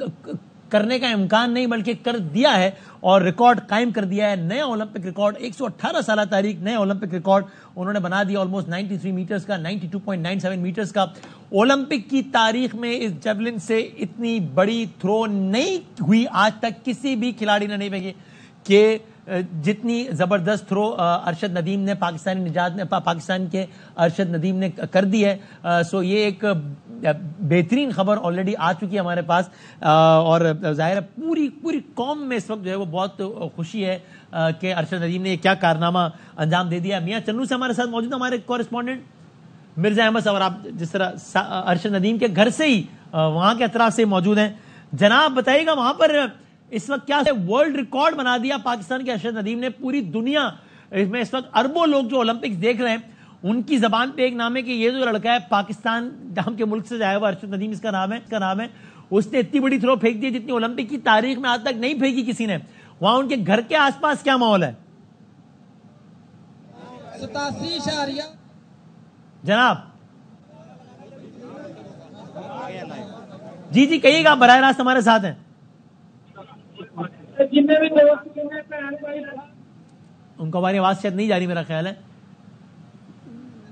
करने का इम्कान नहीं बल्कि कर दिया है और रिकॉर्ड कायम कर दिया है। नया ओलंपिक रिकॉर्ड 118 साल तारीख नया ओलंपिक रिकॉर्ड उन्होंने बना दिया, ऑलमोस्ट 93 मीटर्स का, 92.97 मीटर्स का। ओलंपिक की तारीख में इस जेवलिन से इतनी बड़ी थ्रो नहीं हुई आज तक, किसी भी खिलाड़ी ने नहीं फेंकी कि जितनी जबरदस्त थ्रो अरशद नदीम ने पाकिस्तान के अरशद नदीम ने कर दी है। सो ये एक बेहतरीन खबर ऑलरेडी आ चुकी है हमारे पास और जाहिर है पूरी कौम में इस वक्त जो है वो बहुत खुशी है कि अरशद नदीम ने क्या कारनामा अंजाम दे दिया। मियां चन्नू से हमारे साथ मौजूद हमारे कॉरेस्पॉन्डेंट मिर्जा अहमद साहब, आप जिस तरह अरशद नदीम के घर से ही वहां के अतराफ से मौजूद हैं, जनाब बताइएगा वहां पर इस वक्त क्या वर्ल्ड रिकॉर्ड बना दिया पाकिस्तान के अरशद नदीम ने। पूरी दुनिया में इस वक्त अरबों लोग जो ओलंपिक्स देख रहे हैं, उनकी जबान पे एक नाम है कि ये जो लड़का है पाकिस्तान नाम के मुल्क से जाया हुआ अरशद नदीम इसका नाम है, उसने इतनी बड़ी थ्रो फेंक दी जितनी ओलंपिक की तारीख में आज तक नहीं फेंकी किसी ने। वहां उनके घर के आसपास क्या माहौल है जनाब? जी जी कहिएगा, आप बराह रास्त हमारे साथ हैं। उनको हमारी आवाज शायद नहीं जा रही, मेरा ख्याल है।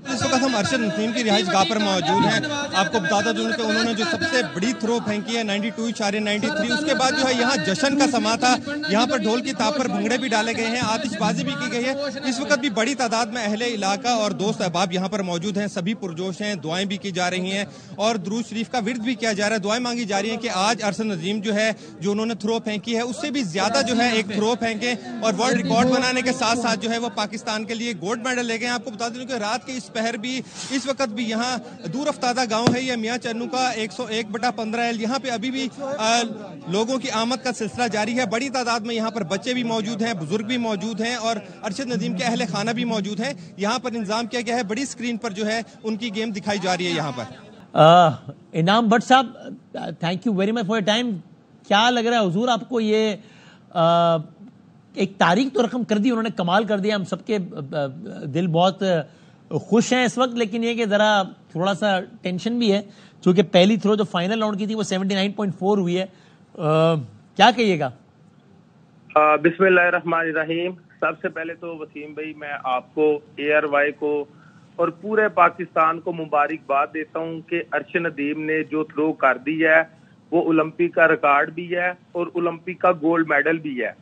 इस वक्त हम अरशद नदीम की रिहाइश गाह पर मौजूद हैं। आपको बताता दूं कि उन्होंने जो सबसे बड़ी थ्रो फेंकी है 92.93, उसके बाद जो है यहाँ जश्न का समा था। यहाँ पर ढोल की ताप पर भंगड़े भी डाले गए हैं, आतिशबाजी भी की गई है। इस वक्त भी बड़ी तादाद में अहले इलाका और दोस्त अहबाब यहाँ पर मौजूद हैं, सभी पुरजोश हैं, दुआएं भी की जा रही हैं और दुरूद शरीफ का विर्द भी किया जा रहा है। दुआएं मांगी जा रही है कि आज अरशद नदीम जो है जो उन्होंने थ्रो फेंकी है उससे भी ज्यादा जो है एक थ्रो फेंके और वर्ल्ड रिकॉर्ड बनाने के साथ साथ जो है वो पाकिस्तान के लिए गोल्ड मेडल ले गए। आपको बता दूं कि रात के इस पहर भी इस वक्त भी यहाँ दूर अफ्तादा गांव है ये मियां चन्नू का 101/15L, यहाँ पे अभी भी लोगों की आमद का सिलसिला जारी है। बड़ी तादाद में यहाँ पर बच्चे भी मौजूद हैं, बुजुर्ग भी मौजूद हैं और अरशद नदीम के अहले खाना भी मौजूद है। यहाँ पर इंतजाम किया गया है, बड़ी स्क्रीन पर जो है उनकी गेम दिखाई जा रही है। यहाँ पर इनाम भट्ट साहब, thank you very much for your time. क्या लग रहा है हुजूर आपको, ये एक तारीख तो रकम कर दी उन्होंने, कमाल कर दिया, हम सबके दिल बहुत खुश हैं इस वक्त, लेकिन ये कि जरा थोड़ा सा टेंशन भी है क्योंकि पहली थ्रो जो फाइनल राउंड की थी वो 79.4 हुई है। क्या कहिएगा? बिस्मिल्लाहिर्रहमानिर्रहीम। सबसे पहले तो वसीम भाई मैं आपको, ARY को और पूरे पाकिस्तान को मुबारकबाद देता हूं कि अरशद नदीम ने जो थ्रो कर दी है वो ओलंपिक का रिकॉर्ड भी है और ओलंपिक का गोल्ड मेडल भी है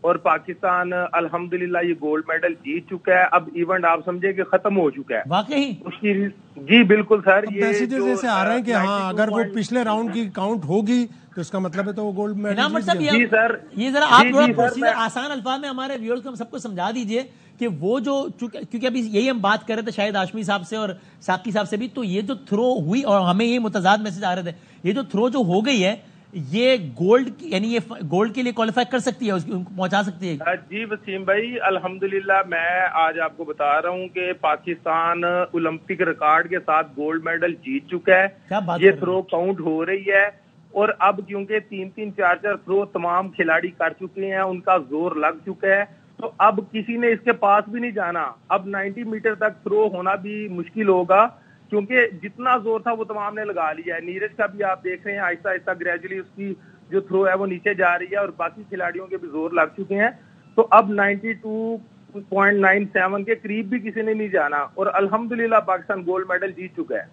और पाकिस्तान अल्हम्दुलिल्लाह ये गोल्ड मेडल जीत चुका है। अब इवेंट आप समझे कि खत्म हो चुका है वाकई उसकी। जी बिल्कुल सर, ये मैसेजेस ऐसे आ रहे हैं कि हाँ अगर वो पिछले राउंड की काउंट होगी तो इसका मतलब है तो वो गोल्ड मेडल। जी सर, ये जरा आप थोड़ा आसान अल्फाज में हमारे व्यूअर्स को हम सबको समझा दीजिए कि वो जो, क्योंकि अभी यही हम बात कर रहे थे शायद आशमी साहब से और साकी साहब से भी, तो ये जो थ्रो हुई और हमें ये मुतजाद मैसेज आ रहे थे, ये जो थ्रो जो हो गई है ये गोल्ड यानी ये गोल्ड के लिए क्वालिफाई कर सकती है, उसको पहुंचा सकती है। जी वसीम भाई, अल्हम्दुलिल्लाह मैं आज आपको बता रहा हूं कि पाकिस्तान ओलंपिक रिकॉर्ड के साथ गोल्ड मेडल जीत चुका है। क्या बात ये थ्रो काउंट हो रही है और अब क्योंकि 3-3, 4-4 थ्रो तमाम खिलाड़ी कर चुके हैं, उनका जोर लग चुका है, तो अब किसी ने इसके पास भी नहीं जाना। अब 90 मीटर तक थ्रो होना भी मुश्किल होगा क्योंकि जितना जोर था वो तमाम ने लगा लिया है। नीरज का भी आप देख रहे हैं आहिस्ता आहिस्ता ग्रेजुअली उसकी जो थ्रो है वो नीचे जा रही है और बाकी खिलाड़ियों के भी जोर लग चुके हैं। तो अब 92.97 के करीब भी किसी ने नहीं जाना और अल्हम्दुलिल्लाह पाकिस्तान गोल्ड मेडल जीत चुका है।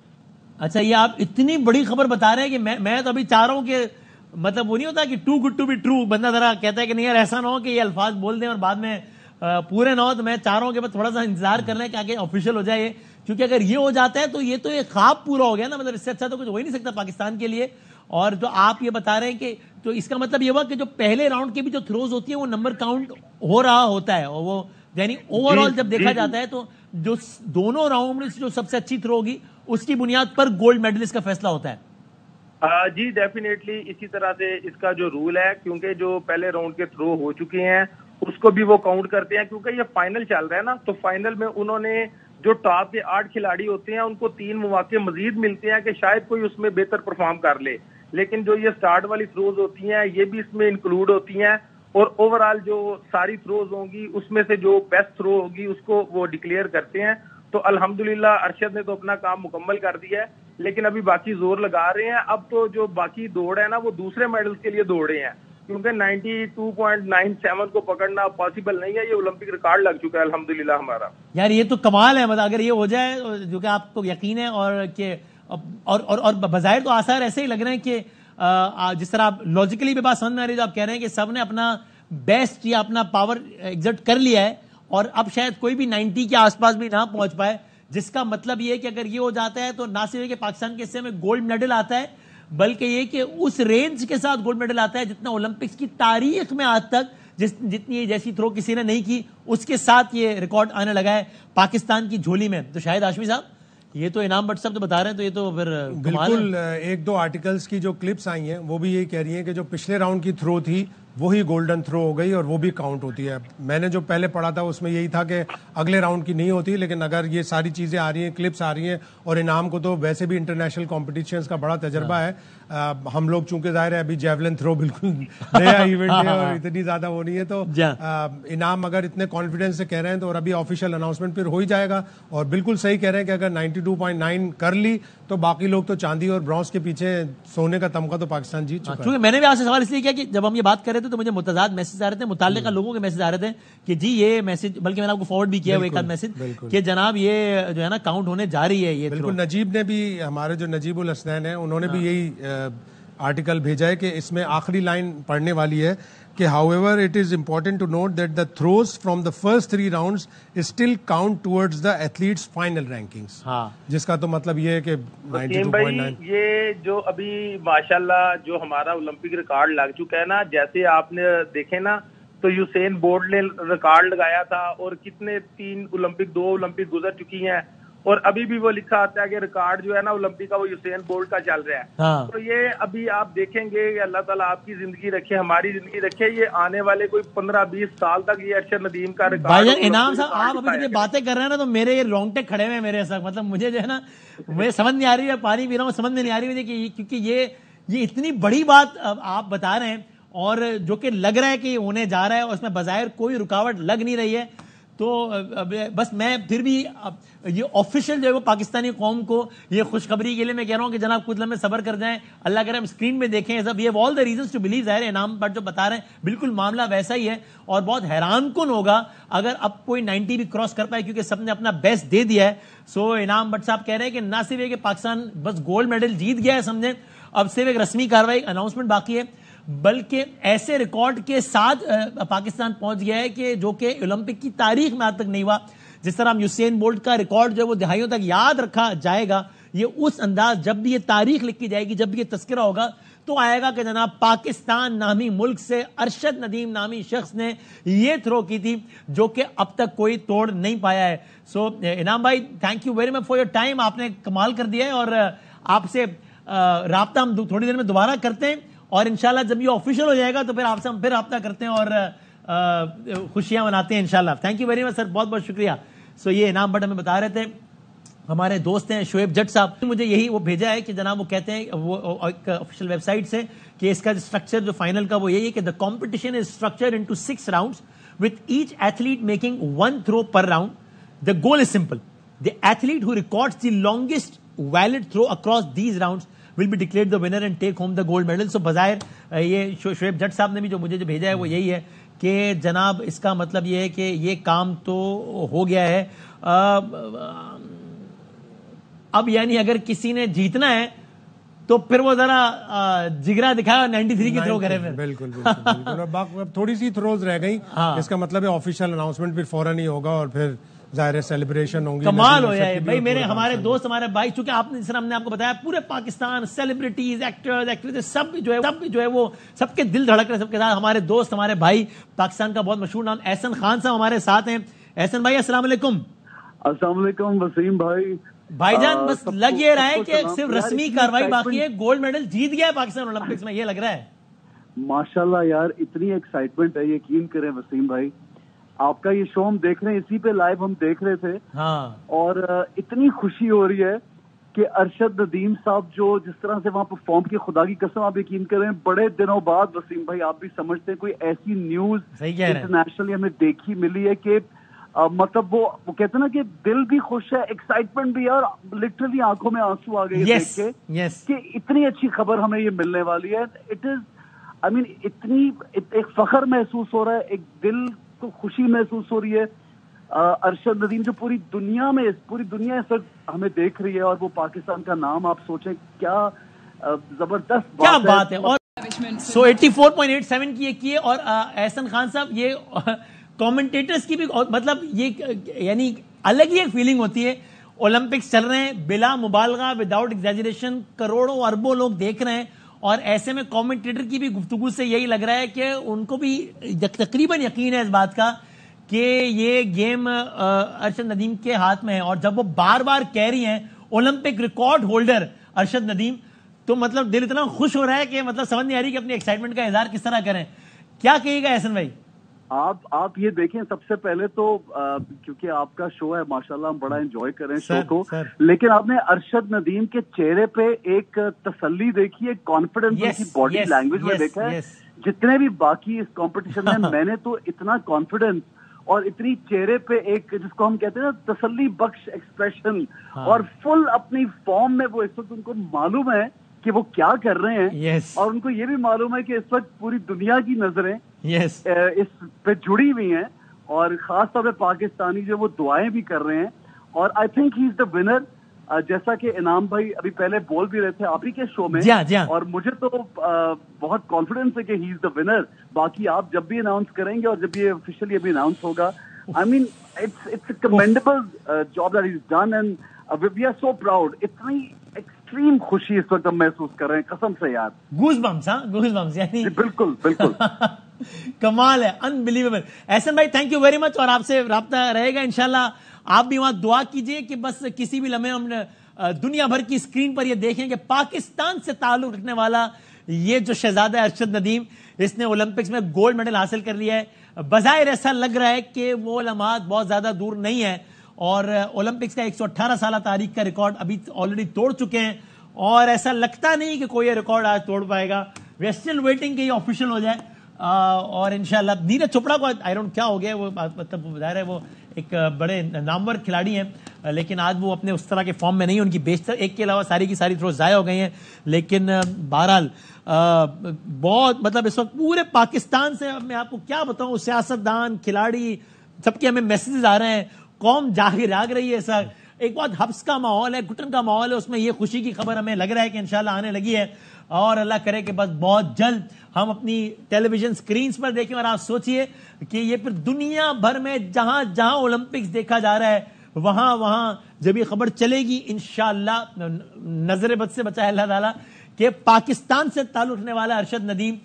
अच्छा, ये आप इतनी बड़ी खबर बता रहे हैं कि मैं तो अभी चाह रहा हूं कि मतलब वो नहीं होता कि too good to be true, बंदा जरा कहता है कि नहीं यार ऐसा ना हो कि ये अल्फाज बोल दें और बाद में पूरे ना हो। तो मैं चाह रहा हूं कि थोड़ा सा इंतजार कर लें कि आगे ऑफिशियल हो जाए, क्योंकि अगर ये हो जाता है तो ये तो एक ख्वाब पूरा हो गया ना, मतलब इससे अच्छा तो कुछ हो ही नहीं सकता पाकिस्तान के लिए। और जो आप ये बता रहे हैं कि तो इसका मतलब ये हुआ कि जो पहले राउंड के भी जो थ्रोज होती है वो नंबर काउंट हो रहा होता है, और वो यानी ओवरऑल जब देखा जाता है तो जो दोनों राउंड में जो सबसे अच्छी थ्रो होगी उसकी बुनियाद पर गोल्ड मेडलिस्ट का फैसला होता है। जी डेफिनेटली इसी तरह से इसका जो रूल है, क्योंकि जो पहले राउंड के थ्रो हो चुके हैं उसको भी वो काउंट करते हैं, क्योंकि ये फाइनल चल रहा है ना, तो फाइनल में उन्होंने जो टॉप के 8 खिलाड़ी होते हैं उनको 3 मौके मजीद मिलते हैं कि शायद कोई उसमें बेहतर परफॉर्म कर ले, लेकिन जो ये स्टार्ट वाली थ्रोज होती हैं ये भी इसमें इंक्लूड होती हैं, और ओवरऑल जो सारी थ्रोज होंगी उसमें से जो बेस्ट थ्रो होगी उसको वो डिक्लेयर करते हैं। तो अल्हम्दुलिल्लाह अरशद ने तो अपना काम मुकम्मल कर दिया है, लेकिन अभी बाकी जोर लगा रहे हैं। अब तो जो बाकी दौड़ है ना वो दूसरे मेडल्स के लिए दौड़ रहे हैं, क्योंकि 92.97 को पकड़ना पॉसिबल नहीं है, ये ओलंपिक रिकॉर्ड लग चुका है अल्हम्दुलिल्लाह हमारा। यार ये तो कमाल है, मतलब अगर ये हो जाए जो कि आपको यकीन है और कि और बजाय तो आसार ऐसे ही लग रहे हैं कि जिस तरह आप लॉजिकली भी बात समझ में आ रही है, जो आप कह रहे हैं कि सब ने अपना बेस्ट या अपना पावर एग्जर्ट कर लिया है और अब शायद कोई भी 90 के आसपास भी ना पहुंच पाए, जिसका मतलब ये है कि अगर ये हो जाता है तो ना सिर्फ कि पाकिस्तान के हिस्से में गोल्ड मेडल आता है, बल्कि ये कि उस रेंज के साथ गोल्ड मेडल आता है जितना ओलंपिक्स की तारीख में आज तक जितनी जैसी थ्रो किसी ने नहीं की, उसके साथ ये रिकॉर्ड आने लगा है पाकिस्तान की झोली में। तो शायद हाशमी साहब ये तो इनाम भट्ट साहब तो बता रहे हैं, तो ये तो फिर बिल्कुल 1-2 आर्टिकल्स की जो क्लिप्स आई हैं वो भी यही कह रही हैं कि जो पिछले राउंड की थ्रो थी वही गोल्डन थ्रो हो गई और वो भी काउंट होती है। मैंने जो पहले पढ़ा था उसमें यही था कि अगले राउंड की नहीं होती, लेकिन अगर ये सारी चीजें आ रही हैं, क्लिप्स आ रही हैं, और इनाम को तो वैसे भी इंटरनेशनल कॉम्पिटिशन्स का बड़ा तजर्बा है। हम लोग चूंकि जाहिर है अभी जेवलिन थ्रो बिल्कुल नया इवेंट है और इतनी ज्यादा वो नहीं है, तो इनाम अगर इतने कॉन्फिडेंस से कह रहे हैं तो और अभी ऑफिशियल अनाउंसमेंट फिर हो ही जाएगा। और बिल्कुल सही कह रहे हैं कि अगर 92.9 कर ली तो बाकी लोग तो चांदी और ब्रॉन्ज के पीछे सोने का तमगा तो पाकिस्तान जीत चुका है। मैंने भी आपसे सवाल इसलिए किया कि जब हम ये बात कर रहे थे तो मुझे मुतजाद मैसेज आ रहे थे, मुताल्लिका लोगों के मैसेज आ रहे थे कि जी ये मैसेज, बल्कि मैंने आपको फॉरवर्ड भी किया हुआ एक आध मैसेज कि जनाब ये जो है ना काउंट होने जा रही है। ये बिल्कुल नजीब ने भी, हमारे जो नजीबुल हसनैन है, उन्होंने भी यही आर्टिकल भेजा है कि इसमें आखिरी लाइन पढ़ने वाली है कि however it is important to note that the throws from the first 3 rounds still count towards the athletes final rankings। जिसका तो मतलब ये है कि 92.9 ये जो अभी माशाल्लाह जो हमारा ओलंपिक रिकॉर्ड लग चुका है ना, जैसे आपने देखे ना तो यूसेन बोल्ट ने रिकॉर्ड लगाया था और कितने 2 ओलंपिक गुजर चुकी हैं, और अभी भी वो लिखा आता है कि रिकॉर्ड जो है ना ओलंपिक का वो यूसेन बोल्ट का चल रहा है। तो ये अभी आप देखेंगे, अल्लाह ताला आपकी जिंदगी रखे, हमारी जिंदगी रखे, ये आने वाले कोई 15-20 साल तक ये अरशद नदीम का रिकॉर्ड। इनाम साहब आप अभी जब ये बातें कर रहे हैं ना तो मेरे ये रोंगटे खड़े हुए मेरे साथ, मतलब मुझे जो है ना मुझे समझ नहीं आ रही है, पानी पी रहा हूँ समझ में नहीं आ रही है, क्योंकि ये इतनी बड़ी बात आप बता रहे हैं और जो कि लग रहा है कि होने जा रहा है और उसमें बजायर कोई रुकावट लग नहीं रही है। तो बस मैं फिर भी ये ऑफिशियल जो है वो पाकिस्तानी कौम को ये खुशखबरी के लिए मैं कह रहा हूं कि जनाब कुछ लम्हे सब्र कर जाएं, अल्लाह करे हम स्क्रीन में देखें सब, ये all the reasons to believe. ज़ाहिर है इनाम बट जो बता रहे हैं बिल्कुल मामला वैसा ही है, और बहुत हैरानकुन होगा अगर अब कोई 90 भी क्रॉस कर पाए, क्योंकि सबने अपना बेस्ट दे दिया है। सो इनाम बट साहब कह रहे हैं कि ना सिर्फ कि पाकिस्तान बस गोल्ड मेडल जीत गया है समझें, अब सिर्फ एक रस्मी कार्रवाई अनाउंसमेंट बाकी है, बल्कि ऐसे रिकॉर्ड के साथ पाकिस्तान पहुंच गया है कि जो कि ओलंपिक की तारीख में आज तक नहीं हुआ। जिस तरह हम यूसेन बोल्ट का रिकॉर्ड जो है वो दहाइयों तक याद रखा जाएगा, ये उस अंदाज जब भी ये तारीख लिखी जाएगी, जब भी ये तस्करा होगा तो आएगा कि जनाब पाकिस्तान नामी मुल्क से अरशद नदीम नामी शख्स ने ये थ्रो की थी जो कि अब तक कोई तोड़ नहीं पाया है। सो इनाम भाई thank you very much for your time, आपने कमाल कर दिया है, और आपसे राब्ता हम थोड़ी देर में दोबारा करते हैं, और इंशाल्लाह जब ये ऑफिशियल हो जाएगा तो फिर आपसे हम फिर राब्ता करते हैं और खुशियां मनाते हैं इंशाल्लाह। Thank you very much sir, बहुत बहुत शुक्रिया। सो ये इनाम बट हमें बता रहे थे, हमारे दोस्त हैं शोएब जट साहब, मुझे यही वो भेजा है कि जनाब वो कहते हैं वो एक ऑफिशियल वेबसाइट से कि इसका स्ट्रक्चर जो फाइनल का वो यही है कि the competition is structured into 6 rounds with each athlete making 1 throw per round. The goal is simple, the athlete who records the longest valid throw across these rounds will be declared the winner and take home the gold medal। So बज़ाहिर ये शोएब जट साहब ने भी जो मुझे जो भेजा है वो यही है कि जनाब इसका मतलब ये है कि ये काम तो हो गया है। अब यानी अगर किसी ने जीतना है तो फिर वो जरा जिगरा दिखाया 93 की थ्रो करे फिर। बिल्कुल बिल्कुल। अब थोड़ी सी थ्रोज रह गई, इसका मतलब है ऑफिशियल अनाउंसमेंट फिर फौरन ही होगा और फिर ज़ाहिर सेलिब्रेशन होंगी। कमाल हो जाए भाई, मेरे हमारे दोस्त हमारे भाई, चूंकि आपने सर हमने आपको बताया पूरे पाकिस्तान सेलिब्रिटीज एक्टर्स एक्ट्रेसेस सब जो है वो सबके दिल धड़क रहे सबके साथ। हमारे दोस्त हमारे भाई, पाकिस्तान का बहुत मशहूर नाम एहसन खान साहब हमारे साथ हैं। एहसन भाई अस्सलाम वालेकुम। अस्सलाम वालेकुम वसीम भाईजान, बस लग ये रहा है कि सिर्फ रस्मी कार्रवाई बाकी है, गोल्ड मेडल जीत गया है पाकिस्तान ओलंपिक्स में, ये लग रहा है। माशाल्लाह यार, इतनी एक्साइटमेंट है, यकीन करें वसीम भाई, आपका ये शो हम देख रहे हैं, इसी पे लाइव हम देख रहे थे। हाँ। और इतनी खुशी हो रही है कि अरशद नदीम साहब जो जिस तरह से वहां परफॉर्म की, खुदा की कसम आप यकीन करें बड़े दिनों बाद वसीम भाई, आप भी समझते हैं कोई ऐसी न्यूज इंटरनेशनली हमें देखी मिली है कि मतलब वो कहते हैं ना कि दिल भी खुश है, एक्साइटमेंट भी है, और लिटरली आंखों में आंसू आ गए देख के कि इतनी अच्छी खबर हमें ये मिलने वाली है। इट इज आई मीन इतनी एक फख्र महसूस हो रहा है, एक दिल को खुशी महसूस हो रही है। अरशद नदीम जो पूरी दुनिया इस वक्त हमें देख रही है, और वो पाकिस्तान का नाम आप सोचें क्या जबरदस्त क्या बात है। और 84.87 की है। और एहसन खान साहब, ये कमेंटेटर्स की भी मतलब ये यानी अलग ही एक फीलिंग होती है। ओलंपिक्स चल रहे हैं बिला मुबालगा, विदाउट एग्जैजरेशन, करोड़ों अरबों लोग देख रहे हैं, और ऐसे में कमेंटेटर की भी गुफ्तगू से यही लग रहा है कि उनको भी तकरीबन यकीन है इस बात का कि ये गेम अरशद नदीम के हाथ में है। और जब वो बार बार कह रही हैं Olympic record holder Arshad Nadeem, तो मतलब दिल इतना खुश हो रहा है कि मतलब समझ नहीं आ रही कि अपनी एक्साइटमेंट का इजहार किस तरह करें। क्या कहिएगा एहसन भाई? आप ये देखें, सबसे पहले तो क्योंकि आपका शो है माशाल्लाह, हम बड़ा एंजॉय करें शो को, लेकिन आपने अरशद नदीम के चेहरे पे एक तसल्ली देखी है, कॉन्फिडेंस की बॉडी लैंग्वेज में देखा है। जितने भी बाकी इस कंपटीशन में मैंने तो इतना कॉन्फिडेंस और इतनी चेहरे पे एक जिसको हम कहते हैं ना तसल्ली बख्श एक्सप्रेशन, और फुल अपनी फॉर्म में वो इस वक्त उनको मालूम है कि वो क्या कर रहे हैं। और उनको ये भी मालूम है कि इस वक्त पूरी दुनिया की नजरें इस पे जुड़ी हुई हैं, और खास तौर पे पाकिस्तानी जो वो दुआएं भी कर रहे हैं। और I think he is the winner, जैसा कि इनाम भाई अभी पहले बोल भी रहे थे आप ही के शो में। और मुझे तो बहुत कॉन्फिडेंस है कि ही इज द विनर। बाकी आप जब भी अनाउंस करेंगे और जब ये ऑफिशियली अभी अनाउंस होगा, I mean it's commendable job that is done, and we are so proud. इतनी एक्सट्रीम खुशी इस वक्त हम महसूस कर रहे हैं, कसम से यार। गूज़बम्स यानी बिल्कुल बिल्कुल कमाल है, अनबिलीवेबल। एहसन भाई थैंक यू वेरी मच, और आपसे राब्ता रहेगा इंशाल्लाह। आप भी वहां दुआ कीजिए कि बस किसी भी लम्हे हम दुनिया भर की स्क्रीन पर ये देखें कि पाकिस्तान से ताल्लुक रखने वाला ये जो शहजादा अरशद नदीम, इसने ओलंपिक्स में गोल्ड मेडल हासिल कर लिया है। बज़ाहिर ऐसा लग रहा है कि वो लम्हात बहुत ज्यादा दूर नहीं है, और ओलंपिक्स का 118 साल तारीख का रिकॉर्ड अभी ऑलरेडी तोड़ चुके हैं, और ऐसा लगता नहीं कि कोई रिकॉर्ड आज तोड़ पाएगा। वी आर स्टिल वेटिंग कि ये ऑफिशियल हो जाए, और इंशाल्लाह। नीरज चोपड़ा को आई डोंट क्या हो गया, वो मतलब जाहिर है वो एक बड़े नामवर खिलाड़ी हैं, लेकिन आज वो अपने उस तरह के फॉर्म में नहीं, उनकी बेशतर एक के अलावा सारी की सारी थ्रो ज़ाया हो गई हैं। लेकिन बहरहाल बहुत मतलब इस वक्त पूरे पाकिस्तान से मैं आपको क्या बताऊं, सियासतदान, खिलाड़ी, सबके हमें मैसेजेस आ रहे हैं, कौम जाग रही है सर। एक बहुत हब्स का माहौल है, घुटन का माहौल है, उसमें ये खुशी की खबर हमें लग रहा है कि इंशाल्लाह आने लगी है, और अल्लाह करे कि बस बहुत जल्द हम अपनी टेलीविजन स्क्रीन्स पर देखें। और आप सोचिए कि ये फिर दुनिया भर में जहां जहां ओलंपिक्स देखा जा रहा है, वहां वहां जब ये खबर चलेगी इंशाल्लाह, नजर बद से बचाए अल्लाह ताला, कि पाकिस्तान से ताल्लुक रखने वाला अरशद नदीम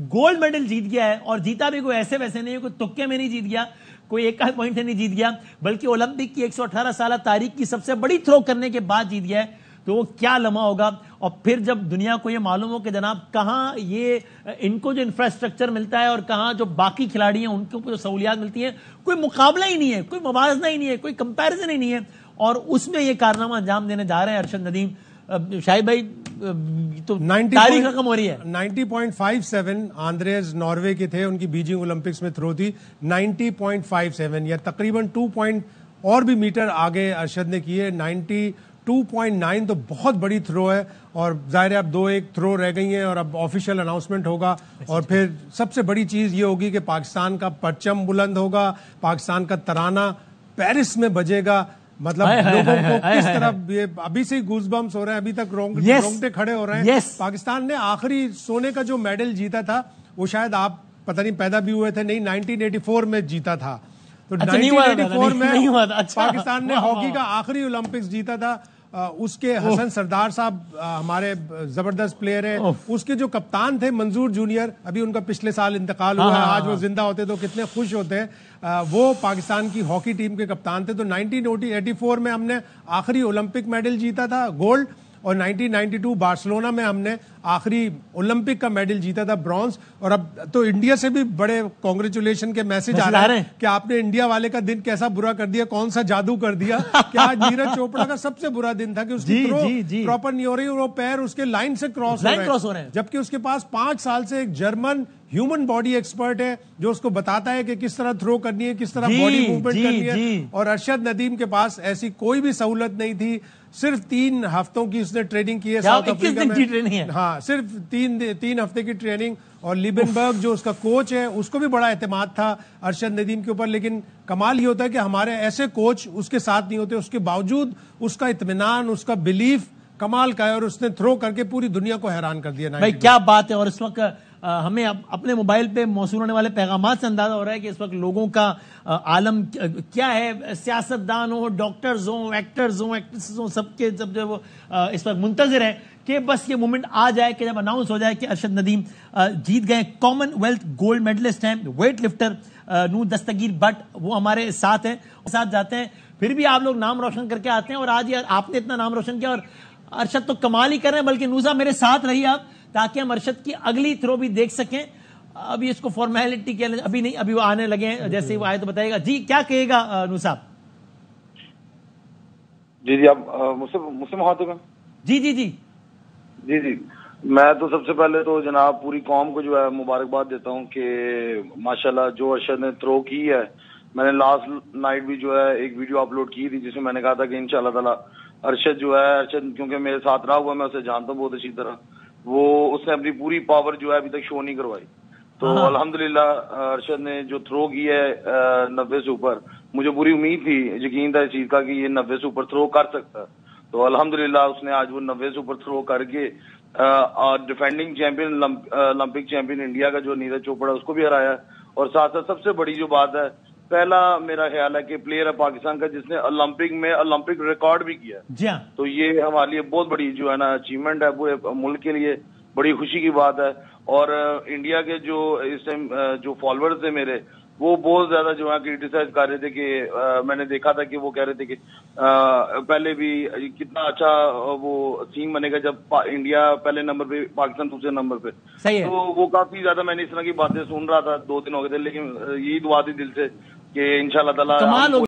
गोल्ड मेडल जीत गया है। और जीता भी कोई ऐसे वैसे नहीं है, कोई तुक्के में नहीं जीत गया, कोई एक पॉइंट से नहीं जीत गया, बल्कि ओलंपिक की 118 साल तारीख की सबसे बड़ी थ्रो करने के बाद जीत गया है। तो वो क्या लम्हा होगा। और फिर जब दुनिया को ये मालूम हो कि जनाब कहाँ ये इनको जो इंफ्रास्ट्रक्चर मिलता है और कहाँ जो बाकी खिलाड़ी हैं उनको जो सहूलियात मिलती हैं, कोई मुकाबला ही नहीं है, कोई मुवाजना ही नहीं है, कोई कंपैरिजन ही नहीं है, और उसमें ये कारनामा अंजाम देने जा रहे हैं अरशद नदीम। शाहिद भाई तो तारीख रकम हो रही है 90.57 आंद्रेस नॉर्वे के थे, उनकी बीजिंग ओलंपिक्स में थ्रो थी 90.57, या तकरीबन 2 पॉइंट और भी मीटर आगे अरशद ने किए 92.9, तो बहुत बड़ी थ्रो है। और जाहिर है अब 2-1 थ्रो रह गई हैं, और अब ऑफिशियल अनाउंसमेंट होगा, और फिर सबसे बड़ी चीज ये होगी कि पाकिस्तान का परचम बुलंद होगा, पाकिस्तान का तराना पेरिस में बजेगा। मतलब लोगों को किस तरह ये अभी से गूज़बम्स हो रहे हैं, अभी तक रोंगटे खड़े हो रहे हैं। पाकिस्तान ने आखिरी सोने का जो मेडल जीता था वो शायद आप पता नहीं पैदा भी हुए थे नहीं, 1984 में जीता था। तो 1984 में पाकिस्तान ने वाह, हॉकी का आखिरी ओलंपिक्स जीता था। उसके हसन सरदार साहब हमारे जबरदस्त प्लेयर है। उसके जो कप्तान थे मंजूर जूनियर, अभी उनका पिछले साल इंतकाल हुआ है। आज वो जिंदा होते तो कितने खुश होते। वो पाकिस्तान की हॉकी टीम के कप्तान थे। तो 1984 में हमने आखिरी ओलंपिक मेडल जीता था गोल्ड, और 1992 बार्सिलोना में हमने आखिरी ओलंपिक का मेडल जीता था ब्रॉन्ज। और अब तो इंडिया से भी बड़े कांग्रेचुलेशन के मैसेज आ रहे हैं कि आपने इंडिया वाले का दिन कैसा बुरा कर दिया, कौन सा जादू कर दिया कि आज नीरज चोपड़ा का सबसे बुरा दिन था कि उसकी थ्रो प्रॉपर नहीं हो रही और वो पैर उसके लाइन से क्रॉस हो रहे हैं, जबकि उसके पास 5 साल से एक जर्मन ह्यूमन बॉडी एक्सपर्ट है जो उसको बताता है कि किस तरह थ्रो करनी है, किस तरह बॉडी मूवमेंट करनी है। और अरशद नदीम के पास ऐसी कोई भी सहूलत नहीं थी। सिर्फ 3 हफ्तों की उसने ट्रेनिंग की है साउथ अफ्रीका में। हाँ, सिर्फ 3 हफ्ते की ट्रेनिंग। और लिबनबर्ग जो उसका कोच है उसको भी बड़ा एतमाद था अरशद नदीम के ऊपर। लेकिन कमाल ये होता है कि हमारे ऐसे कोच उसके साथ नहीं होते, उसके बावजूद उसका इत्मीनान, उसका बिलीफ कमाल का है और उसने थ्रो करके पूरी दुनिया को हैरान कर दिया। भाई क्या बात है। और इस वक्त हमें अपने मोबाइल पे मौसूल होने वाले पैगामात से अंदाजा हो रहा है कि इस वक्त लोगों का आलम क्या है। सियासतदान हो, डॉक्टर्स हो, एक्टर्स हो, एक्ट्रेसेस हो, सबके सब जो वो इस वक्त मुंतजिर है कि बस ये मोमेंट आ जाए कि जब अनाउंस हो जाए कि अरशद नदीम जीत गए। कॉमनवेल्थ गोल्ड मेडलिस्ट हैं, weight lifter Noor Dastagir but वो हमारे साथ हैं, साथ जाते हैं। फिर भी आप लोग नाम रोशन करके आते हैं और आज यार आपने इतना नाम रोशन किया और अरशद तो कमाल ही कर रहे हैं। बल्कि नूसा मेरे साथ रहिए आप ताकि हम अरशद की अगली थ्रो भी देख सकें। अभी इसको फॉर्मेलिटी के लिए अभी नहीं, अभी वो आने लगे हैं, जैसे ही वो आए तो बताइएगा। जी क्या कहेगा नूसा? जी जी, आप मुझसे मुखातिब हैं? जी जी जी जी जी, मैं तो सबसे पहले तो जनाब पूरी कौम को जो है मुबारकबाद देता हूँ कि माशाल्लाह जो अरशद ने थ्रो की है। मैंने लास्ट नाइट भी जो है एक वीडियो अपलोड की थी जिसमें मैंने कहा था कि इंशाल्लाह ताला अरशद जो है, अरशद क्योंकि मेरे साथ रहा हुआ, मैं उसे जानता हूँ बहुत अच्छी तरह, वो उसने अपनी पूरी पावर जो है अभी तक शो नहीं करवाई। तो अल्हम्दुलिल्लाह अरशद ने जो थ्रो की है 90 से ऊपर, मुझे पूरी उम्मीद थी, यकीन था इस चीज का कि ये 90 से ऊपर थ्रो कर सकता है। तो अल्हम्दुलिल्लाह उसने आज वो 90 से ऊपर थ्रो करके defending champion, Olympic champion India का जो नीरज चोपड़ा उसको भी हराया। और साथ साथ सबसे बड़ी जो बात है, पहला मेरा ख्याल है कि प्लेयर है पाकिस्तान का जिसने ओलंपिक में ओलंपिक रिकॉर्ड भी किया। तो ये हमारे लिए बहुत बड़ी जो है ना अचीवमेंट है, पूरे मुल्क के लिए बड़ी खुशी की बात है। और इंडिया के जो इस टाइम जो फॉलोअर्स थे मेरे, वो बहुत ज्यादा जो है क्रिटिसाइज कर रहे थे कि मैंने देखा था कि वो कह रहे थे कि पहले भी कितना अच्छा वो सीन बनेगा जब इंडिया पहले नंबर पे, पाकिस्तान दूसरे नंबर पे। सही है। तो वो काफी ज्यादा मैंने इस तरह की बातें सुन रहा था, 2 दिन हो गए थे, लेकिन यही दुआ थी दिल से कि इंशाल्लाह ताला